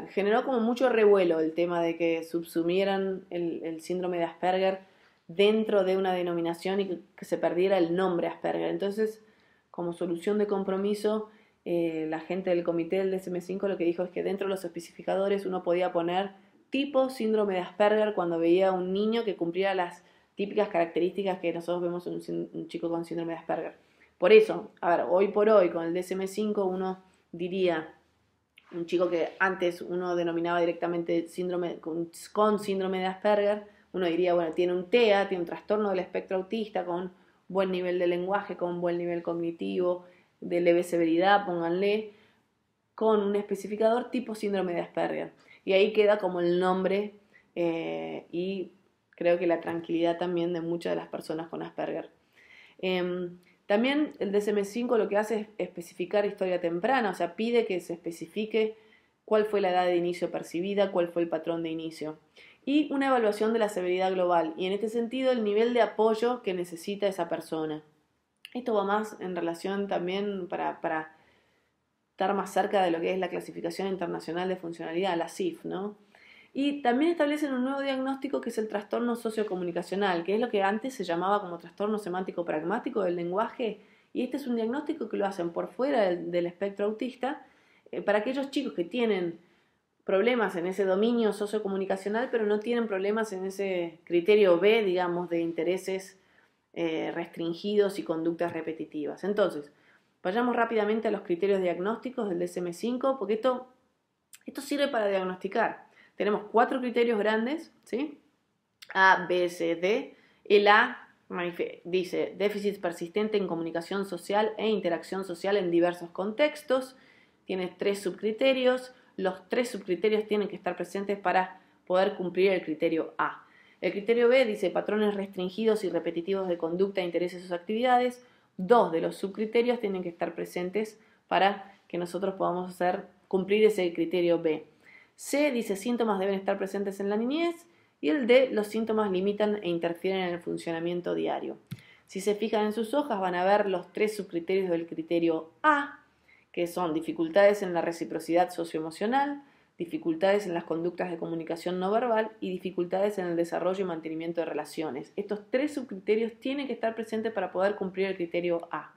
generó como mucho revuelo el tema de que subsumieran el síndrome de Asperger dentro de una denominación y que se perdiera el nombre Asperger. Entonces, como solución de compromiso, la gente del comité del DSM-5 lo que dijo es que dentro de los especificadores uno podía poner tipo síndrome de Asperger cuando veía a un niño que cumpliera las típicas características que nosotros vemos en un chico con síndrome de Asperger. Por eso, hoy por hoy con el DSM-5 uno diría, un chico que antes uno denominaba directamente con síndrome de Asperger, uno diría, bueno, tiene un TEA, tiene un trastorno del espectro autista con buen nivel de lenguaje, con buen nivel cognitivo, de leve severidad, pónganle, con un especificador tipo síndrome de Asperger. Y ahí queda como el nombre y creo que la tranquilidad también de muchas de las personas con Asperger. También el DSM-5 lo que hace es especificar historia temprana, o sea, pide que se especifique cuál fue la edad de inicio percibida, cuál fue el patrón de inicio. Y una evaluación de la severidad global, y en este sentido el nivel de apoyo que necesita esa persona. Esto va más en relación también para estar más cerca de lo que es la Clasificación Internacional de Funcionalidad, la CIF, ¿no? Y también establecen un nuevo diagnóstico que es el trastorno sociocomunicacional, que es lo que antes se llamaba como trastorno semántico pragmático del lenguaje, y este es un diagnóstico que lo hacen por fuera del espectro autista, para aquellos chicos que tienen problemas en ese dominio sociocomunicacional, pero no tienen problemas en ese criterio B, digamos, de intereses restringidos y conductas repetitivas. Entonces, vayamos rápidamente a los criterios diagnósticos del DSM-5, porque esto sirve para diagnosticar. Tenemos 4 criterios grandes, ¿sí? A, B, C, D. El A dice déficit persistente en comunicación social e interacción social en diversos contextos. Tiene 3 subcriterios. Los 3 subcriterios tienen que estar presentes para poder cumplir el criterio A. El criterio B dice patrones restringidos y repetitivos de conducta, intereses o actividades. 2 de los subcriterios tienen que estar presentes para que nosotros podamos cumplir ese criterio B. C dice síntomas deben estar presentes en la niñez. Y el D, los síntomas limitan e interfieren en el funcionamiento diario. Si se fijan en sus hojas van a ver los 3 subcriterios del criterio A, que son dificultades en la reciprocidad socioemocional, dificultades en las conductas de comunicación no verbal y dificultades en el desarrollo y mantenimiento de relaciones. Estos 3 subcriterios tienen que estar presentes para poder cumplir el criterio A.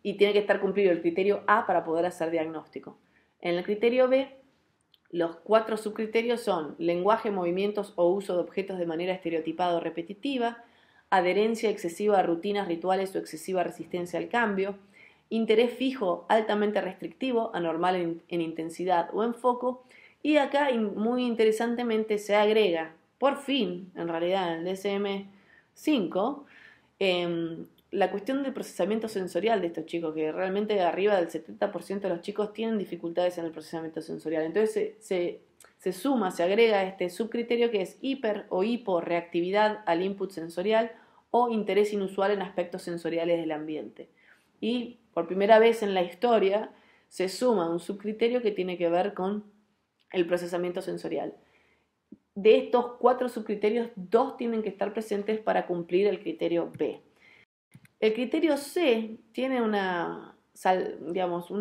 Y tiene que estar cumplido el criterio A para poder hacer diagnóstico. En el criterio B, los 4 subcriterios son lenguaje, movimientos o uso de objetos de manera estereotipada o repetitiva, adherencia excesiva a rutinas, rituales o excesiva resistencia al cambio, interés fijo altamente restrictivo, anormal en intensidad o en foco, y acá muy interesantemente se agrega, por fin, en realidad en el DSM-5, la cuestión del procesamiento sensorial de estos chicos, que realmente arriba del 70% de los chicos tienen dificultades en el procesamiento sensorial. Entonces se agrega este subcriterio que es hiper o hiporreactividad al input sensorial o interés inusual en aspectos sensoriales del ambiente. Y por primera vez en la historia se suma un subcriterio que tiene que ver con el procesamiento sensorial. De estos 4 subcriterios, 2 tienen que estar presentes para cumplir el criterio B. El criterio C tiene una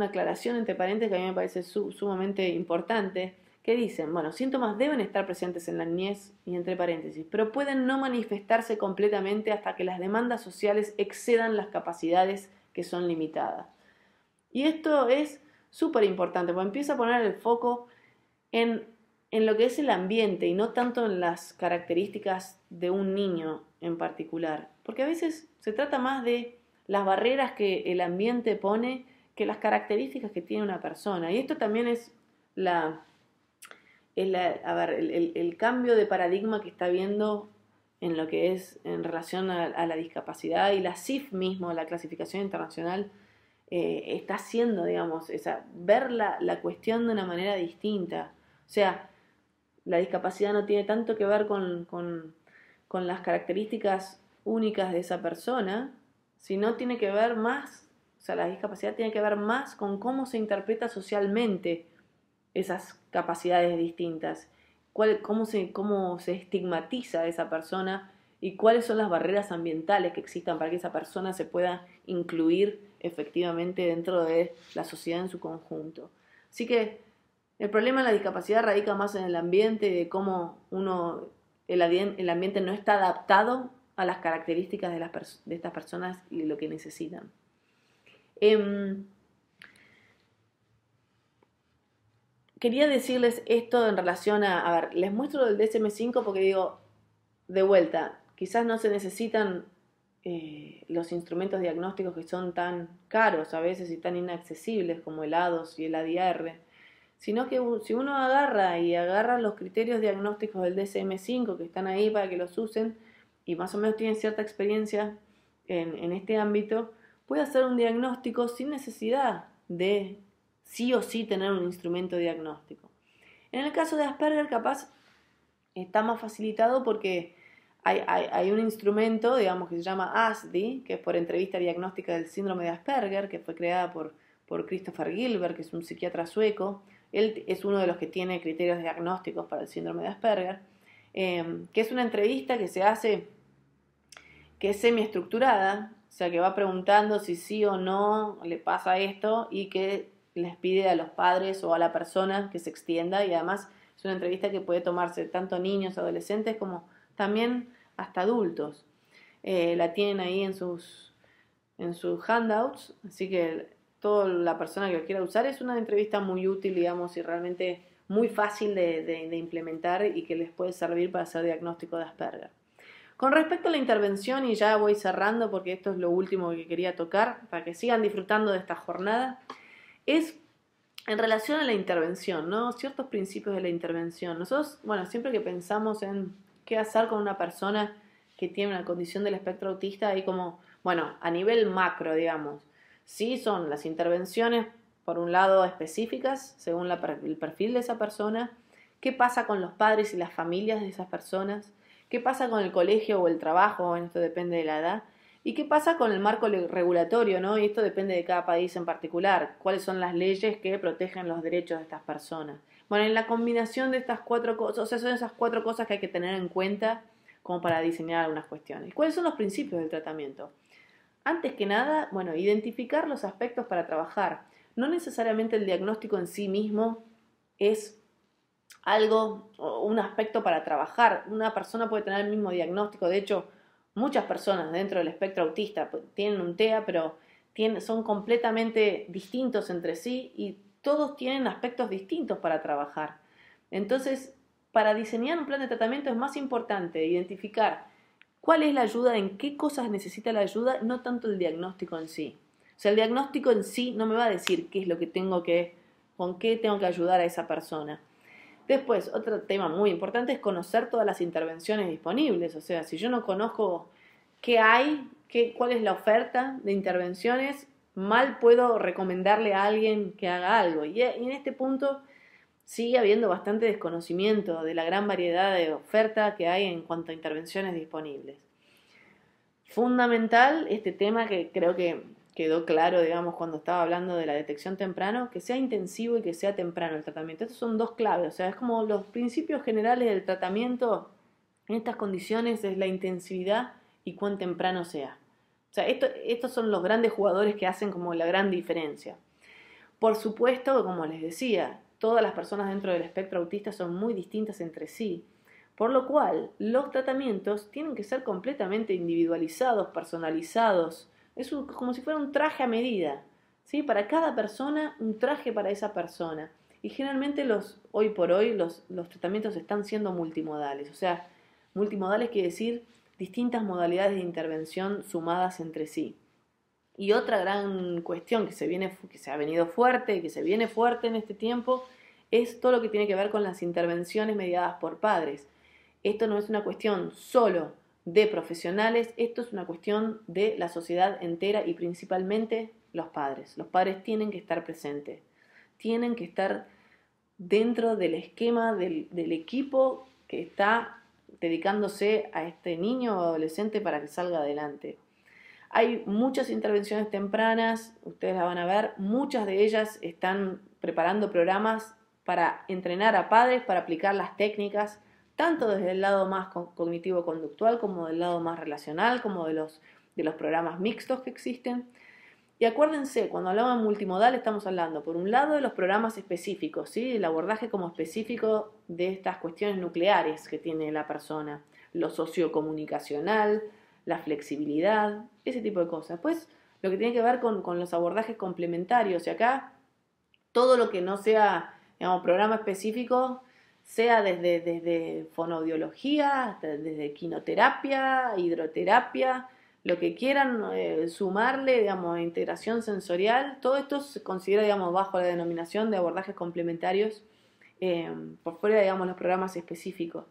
aclaración entre paréntesis que a mí me parece sumamente importante, que dicen, bueno, síntomas deben estar presentes en la niñez y entre paréntesis, pero pueden no manifestarse completamente hasta que las demandas sociales excedan las capacidades que son limitadas. Y esto es súper importante, porque empieza a poner el foco en lo que es el ambiente y no tanto en las características de un niño en particular. Porque a veces se trata más de las barreras que el ambiente pone que las características que tiene una persona. Y esto también es el cambio de paradigma que está habiendo en lo que es en relación a la discapacidad, y la CIF mismo, la Clasificación Internacional, está haciendo, ver la cuestión de una manera distinta. O sea, la discapacidad no tiene tanto que ver con las características únicas de esa persona, sino tiene que ver más, la discapacidad tiene que ver más con cómo se interpreta socialmente esas capacidades distintas, cómo se estigmatiza a esa persona y cuáles son las barreras ambientales que existan para que esa persona se pueda incluir efectivamente dentro de la sociedad en su conjunto. Así que el problema de la discapacidad radica más en el ambiente, de cómo el ambiente no está adaptado a las características de estas personas y lo que necesitan. Quería decirles esto en relación a ver, les muestro lo del DSM-5 porque digo, de vuelta, quizás no se necesitan los instrumentos diagnósticos que son tan caros a veces y tan inaccesibles como el ADOS y el ADR, sino que si uno agarra los criterios diagnósticos del DSM-5 que están ahí para que los usen y más o menos tienen cierta experiencia en este ámbito, puede hacer un diagnóstico sin necesidad de sí o sí tener un instrumento diagnóstico. En el caso de Asperger capaz está más facilitado porque hay un instrumento, digamos, que se llama ASDI, que es por entrevista diagnóstica del síndrome de Asperger, que fue creada por Christopher Gilbert, que es un psiquiatra sueco. Él es uno de los que tiene criterios diagnósticos para el síndrome de Asperger, que es una entrevista que se hace, que es semiestructurada, o sea que va preguntando si sí o no le pasa esto y que les pide a los padres o a la persona que se extienda, y además es una entrevista que puede tomarse tanto niños, adolescentes, como también hasta adultos. La tienen ahí en sus handouts, así que toda la persona que lo quiera usar, es una entrevista muy útil, digamos, y realmente muy fácil de implementar y que les puede servir para hacer diagnóstico de Asperger. Con respecto a la intervención, y ya voy cerrando porque esto es lo último que quería tocar, para que sigan disfrutando de esta jornada, es en relación a la intervención, ¿no? Ciertos principios de la intervención. Nosotros, bueno, siempre que pensamos en qué hacer con una persona que tiene una condición del espectro autista, hay como, bueno, a nivel macro, digamos, sí son las intervenciones, por un lado, específicas, según el perfil de esa persona, qué pasa con los padres y las familias de esas personas, qué pasa con el colegio o el trabajo, esto depende de la edad, y qué pasa con el marco regulatorio, ¿no? Y esto depende de cada país en particular, cuáles son las leyes que protegen los derechos de estas personas. Bueno, en la combinación de estas 4 cosas, o sea, son esas 4 cosas que hay que tener en cuenta como para diseñar algunas cuestiones. ¿Cuáles son los principios del tratamiento? Antes que nada, bueno, identificar los aspectos para trabajar. No necesariamente el diagnóstico en sí mismo es algo o un aspecto para trabajar. Una persona puede tener el mismo diagnóstico. De hecho, muchas personas dentro del espectro autista tienen un TEA, pero son completamente distintos entre sí y todos tienen aspectos distintos para trabajar. Entonces, para diseñar un plan de tratamiento es más importante identificar cuál es la ayuda, en qué cosas necesita la ayuda, no tanto el diagnóstico en sí. O sea, el diagnóstico en sí no me va a decir qué es lo que con qué tengo que ayudar a esa persona. Después, otro tema muy importante es conocer todas las intervenciones disponibles. O sea, si yo no conozco qué hay, cuál es la oferta de intervenciones, mal puedo recomendarle a alguien que haga algo. Y en este punto sigue habiendo bastante desconocimiento de la gran variedad de oferta que hay en cuanto a intervenciones disponibles. Fundamental este tema, que creo que quedó claro, digamos, cuando estaba hablando de la detección temprano, que sea intensivo y que sea temprano el tratamiento. Estos son 2 claves, o sea, es como los principios generales del tratamiento en estas condiciones, es la intensividad y cuán temprano sea. O sea, estos son los grandes jugadores que hacen como la gran diferencia. Por supuesto, como les decía, todas las personas dentro del espectro autista son muy distintas entre sí, por lo cual los tratamientos tienen que ser completamente individualizados, personalizados. Es como si fuera un traje a medida, ¿sí? Para cada persona, un traje para esa persona. Y generalmente hoy por hoy los tratamientos están siendo multimodales. O sea, multimodales quiere decir distintas modalidades de intervención sumadas entre sí. Y otra gran cuestión que se ha venido fuerte, que se viene fuerte en este tiempo, es todo lo que tiene que ver con las intervenciones mediadas por padres. Esto no es una cuestión solo de profesionales, esto es una cuestión de la sociedad entera y principalmente los padres. Los padres tienen que estar presentes, tienen que estar dentro del esquema del equipo que está dedicándose a este niño o adolescente para que salga adelante. Hay muchas intervenciones tempranas, ustedes la van a ver, muchas de ellas están preparando programas para entrenar a padres, para aplicar las técnicas, tanto desde el lado más cognitivo-conductual como del lado más relacional, como de los programas mixtos que existen. Y acuérdense, cuando hablamos de multimodal estamos hablando, por un lado, de los programas específicos, ¿sí? El abordaje como específico de estas cuestiones nucleares que tiene la persona, lo sociocomunicacional, la flexibilidad, ese tipo de cosas. Pues lo que tiene que ver con los abordajes complementarios, y acá todo lo que no sea, digamos, programa específico, sea desde fonoaudiología, desde quinoterapia, hidroterapia, lo que quieran sumarle, digamos, integración sensorial, todo esto se considera, digamos, bajo la denominación de abordajes complementarios, por fuera, digamos, los programas específicos.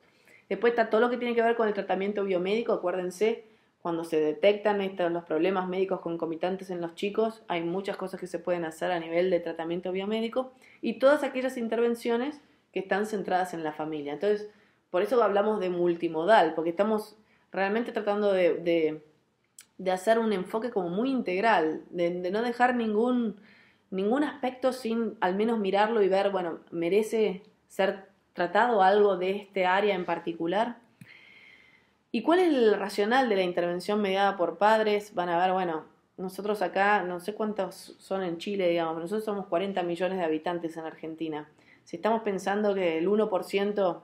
Después está todo lo que tiene que ver con el tratamiento biomédico. Acuérdense, cuando se detectan los problemas médicos concomitantes en los chicos, hay muchas cosas que se pueden hacer a nivel de tratamiento biomédico y todas aquellas intervenciones que están centradas en la familia. Entonces, por eso hablamos de multimodal, porque estamos realmente tratando de hacer un enfoque como muy integral, de no dejar ningún aspecto sin al menos mirarlo y ver, bueno, merece ser tratado algo de este área en particular. ¿Y cuál es el racional de la intervención mediada por padres? Van a ver, bueno, nosotros acá, no sé cuántos son en Chile, digamos, nosotros somos 40 millones de habitantes en Argentina. Si estamos pensando que el 1%,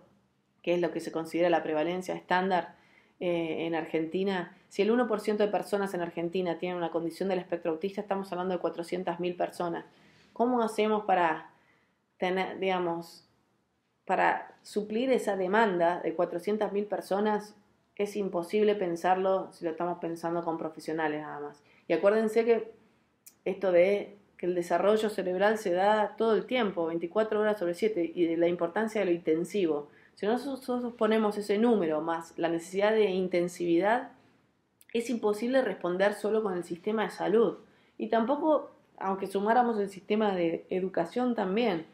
que es lo que se considera la prevalencia estándar en Argentina, si el 1% de personas en Argentina tienen una condición del espectro autista, estamos hablando de 400.000 personas. ¿Cómo hacemos para tener, digamos, para suplir esa demanda de 400.000 personas? Es imposible pensarlo si lo estamos pensando con profesionales nada más. Y acuérdense que esto de que el desarrollo cerebral se da todo el tiempo, 24 horas sobre 7, y de la importancia de lo intensivo. Si nosotros ponemos ese número más la necesidad de intensividad, es imposible responder solo con el sistema de salud. Y tampoco, aunque sumáramos el sistema de educación también,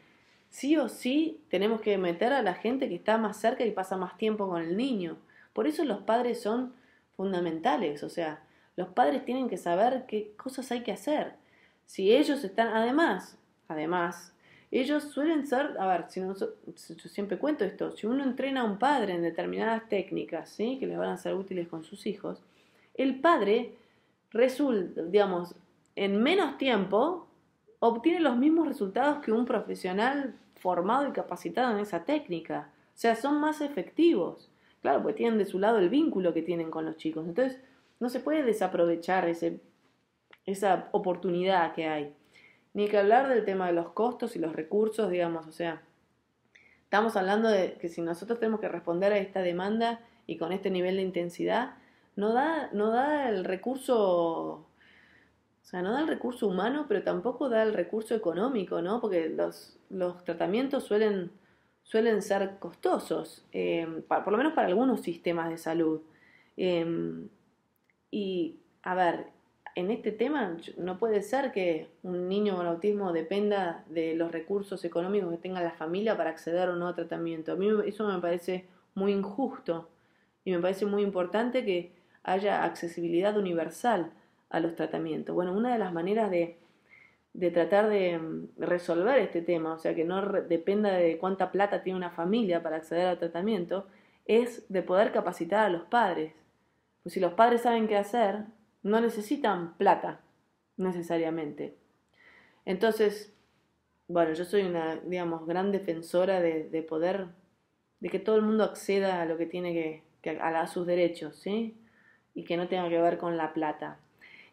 sí o sí tenemos que meter a la gente que está más cerca y pasa más tiempo con el niño. Por eso los padres son fundamentales, o sea, los padres tienen que saber qué cosas hay que hacer. Si ellos están, además, ellos suelen ser, a ver, si no, yo siempre cuento esto, si uno entrena a un padre en determinadas técnicas, ¿sí?, que le van a ser útiles con sus hijos, el padre resulta, digamos, en menos tiempo obtiene los mismos resultados que un profesional formado y capacitado en esa técnica. O sea, son más efectivos. Claro, porque tienen de su lado el vínculo que tienen con los chicos. Entonces, no se puede desaprovechar esa oportunidad que hay. Ni que hablar del tema de los costos y los recursos, digamos, o sea, estamos hablando de que si nosotros tenemos que responder a esta demanda y con este nivel de intensidad, no da el recurso, o sea, no da el recurso humano, pero tampoco da el recurso económico, ¿no? Porque los tratamientos suelen ser costosos, por lo menos para algunos sistemas de salud. Y, a ver, en este tema no puede ser que un niño con autismo dependa de los recursos económicos que tenga la familia para acceder o no a tratamiento. A mí eso me parece muy injusto y me parece muy importante que haya accesibilidad universal a los tratamientos. Bueno, una de las maneras de tratar de resolver este tema, o sea, que no dependa de cuánta plata tiene una familia para acceder al tratamiento, es de poder capacitar a los padres. Pues si los padres saben qué hacer, no necesitan plata necesariamente. Entonces, bueno, yo soy una, digamos, gran defensora de poder, de que todo el mundo acceda a lo que tiene a sus derechos, ¿sí? Y que no tenga que ver con la plata.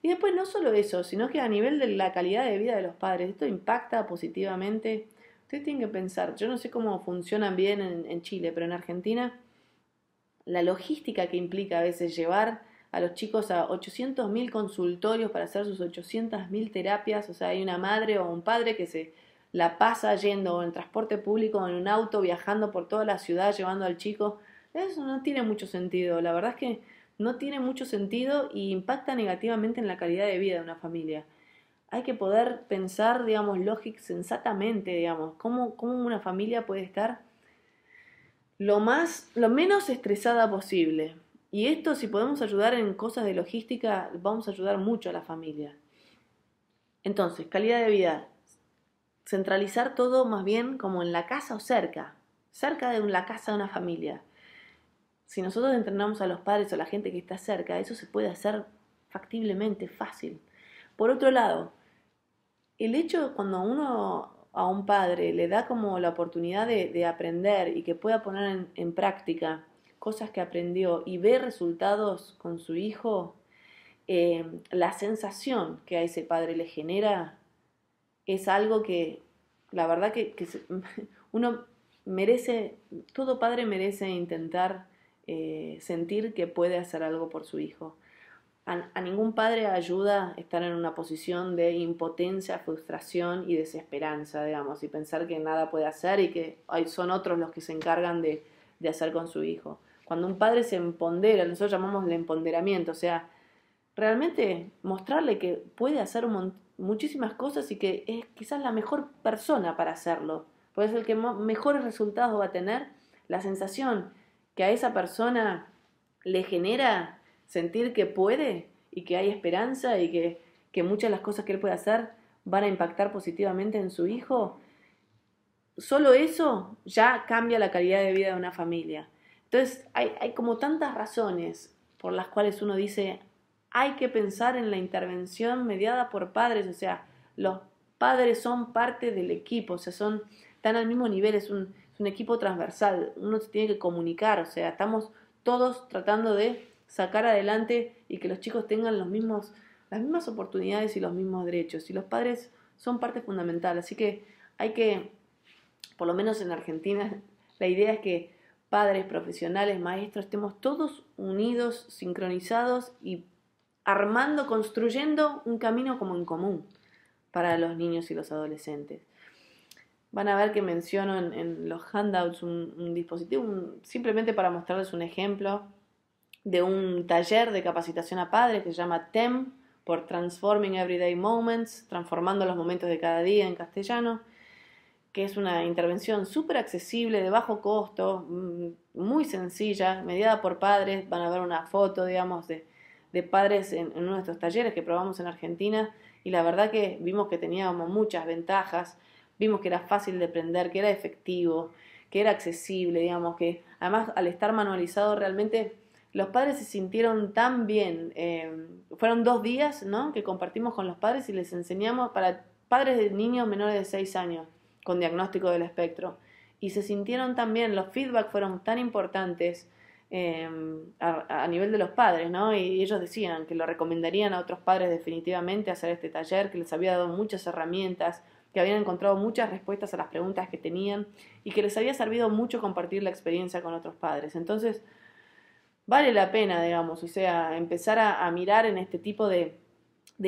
Y después no solo eso, sino que a nivel de la calidad de vida de los padres, esto impacta positivamente. Ustedes tienen que pensar, yo no sé cómo funcionan bien en Chile, pero en Argentina la logística que implica a veces llevar a los chicos a 800.000 consultorios para hacer sus 800.000 terapias, o sea, hay una madre o un padre que se la pasa yendo en transporte público, o en un auto, viajando por toda la ciudad, llevando al chico. Eso no tiene mucho sentido, la verdad es que no tiene mucho sentido y impacta negativamente en la calidad de vida de una familia. Hay que poder pensar, digamos, sensatamente, digamos, cómo una familia puede estar lo menos estresada posible. Y esto, si podemos ayudar en cosas de logística, vamos a ayudar mucho a la familia. Entonces, calidad de vida. Centralizar todo más bien como en la casa o cerca de la casa de una familia. Si nosotros entrenamos a los padres o a la gente que está cerca, eso se puede hacer factiblemente, fácil. Por otro lado, el hecho cuando uno a un padre le da como la oportunidad de aprender y que pueda poner en práctica cosas que aprendió y ve resultados con su hijo, la sensación que a ese padre le genera es algo que la verdad que uno merece, todo padre merece intentar sentir que puede hacer algo por su hijo. A ningún padre ayuda estar en una posición de impotencia, frustración y desesperanza, digamos, y pensar que nada puede hacer y que son otros los que se encargan de hacer con su hijo. Cuando un padre se empodera, nosotros llamamos el empoderamiento, o sea, realmente mostrarle que puede hacer muchísimas cosas y que es quizás la mejor persona para hacerlo, puede ser el que mejores resultados va a tener, la sensación que a esa persona le genera sentir que puede y que hay esperanza y que muchas de las cosas que él puede hacer van a impactar positivamente en su hijo, solo eso ya cambia la calidad de vida de una familia. Entonces hay como tantas razones por las cuales uno dice hay que pensar en la intervención mediada por padres, o sea, los padres son parte del equipo, o sea, están al mismo nivel, es un equipo transversal, uno se tiene que comunicar, o sea, estamos todos tratando de sacar adelante y que los chicos tengan las mismas oportunidades y los mismos derechos, y los padres son parte fundamental, así que hay que, por lo menos en Argentina, la idea es que padres, profesionales, maestros, estemos todos unidos, sincronizados y armando, construyendo un camino como en común para los niños y los adolescentes. Van a ver que menciono en los handouts un dispositivo, simplemente para mostrarles un ejemplo de un taller de capacitación a padres que se llama TEM, por Transforming Everyday Moments, transformando los momentos de cada día en castellano, que es una intervención súper accesible, de bajo costo, muy sencilla, mediada por padres. Van a ver una foto, digamos, de padres en uno de estos talleres que probamos en Argentina, y la verdad que vimos que teníamos muchas ventajas, vimos que era fácil de aprender, que era efectivo, que era accesible, digamos, que además al estar manualizado realmente los padres se sintieron tan bien. Fueron 2 días, ¿no?, que compartimos con los padres y les enseñamos para padres de niños menores de 6 años con diagnóstico del espectro, y se sintieron tan bien, los feedback fueron tan importantes a nivel de los padres, ¿no? Y ellos decían que lo recomendarían a otros padres definitivamente hacer este taller, que les había dado muchas herramientas, que habían encontrado muchas respuestas a las preguntas que tenían y que les había servido mucho compartir la experiencia con otros padres. Entonces, vale la pena, digamos, o sea, empezar a mirar en este tipo de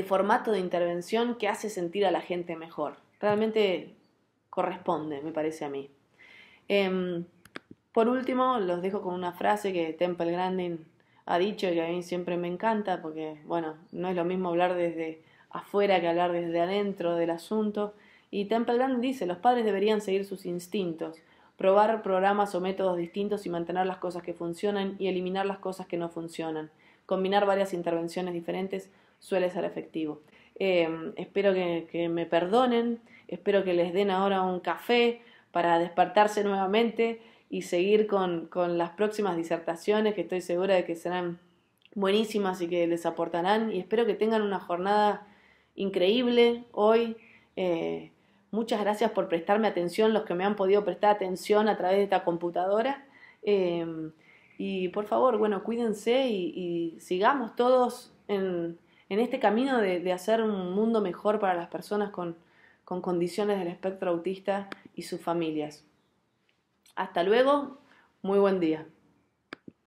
formato de intervención que hace sentir a la gente mejor. Realmente corresponde, me parece a mí. Por último, los dejo con una frase que Temple Grandin ha dicho y que a mí siempre me encanta, porque, bueno, no es lo mismo hablar desde afuera que hablar desde adentro del asunto. Y Temple Grandin dice: los padres deberían seguir sus instintos, probar programas o métodos distintos y mantener las cosas que funcionan y eliminar las cosas que no funcionan. Combinar varias intervenciones diferentes suele ser efectivo. Espero que me perdonen, espero que les den ahora un café para despertarse nuevamente y seguir con las próximas disertaciones, que estoy segura de que serán buenísimas y que les aportarán, y espero que tengan una jornada increíble hoy. Muchas gracias por prestarme atención, los que me han podido prestar atención a través de esta computadora. Y por favor, bueno, cuídense y sigamos todos en este camino de hacer un mundo mejor para las personas con condiciones del espectro autista y sus familias. Hasta luego, muy buen día.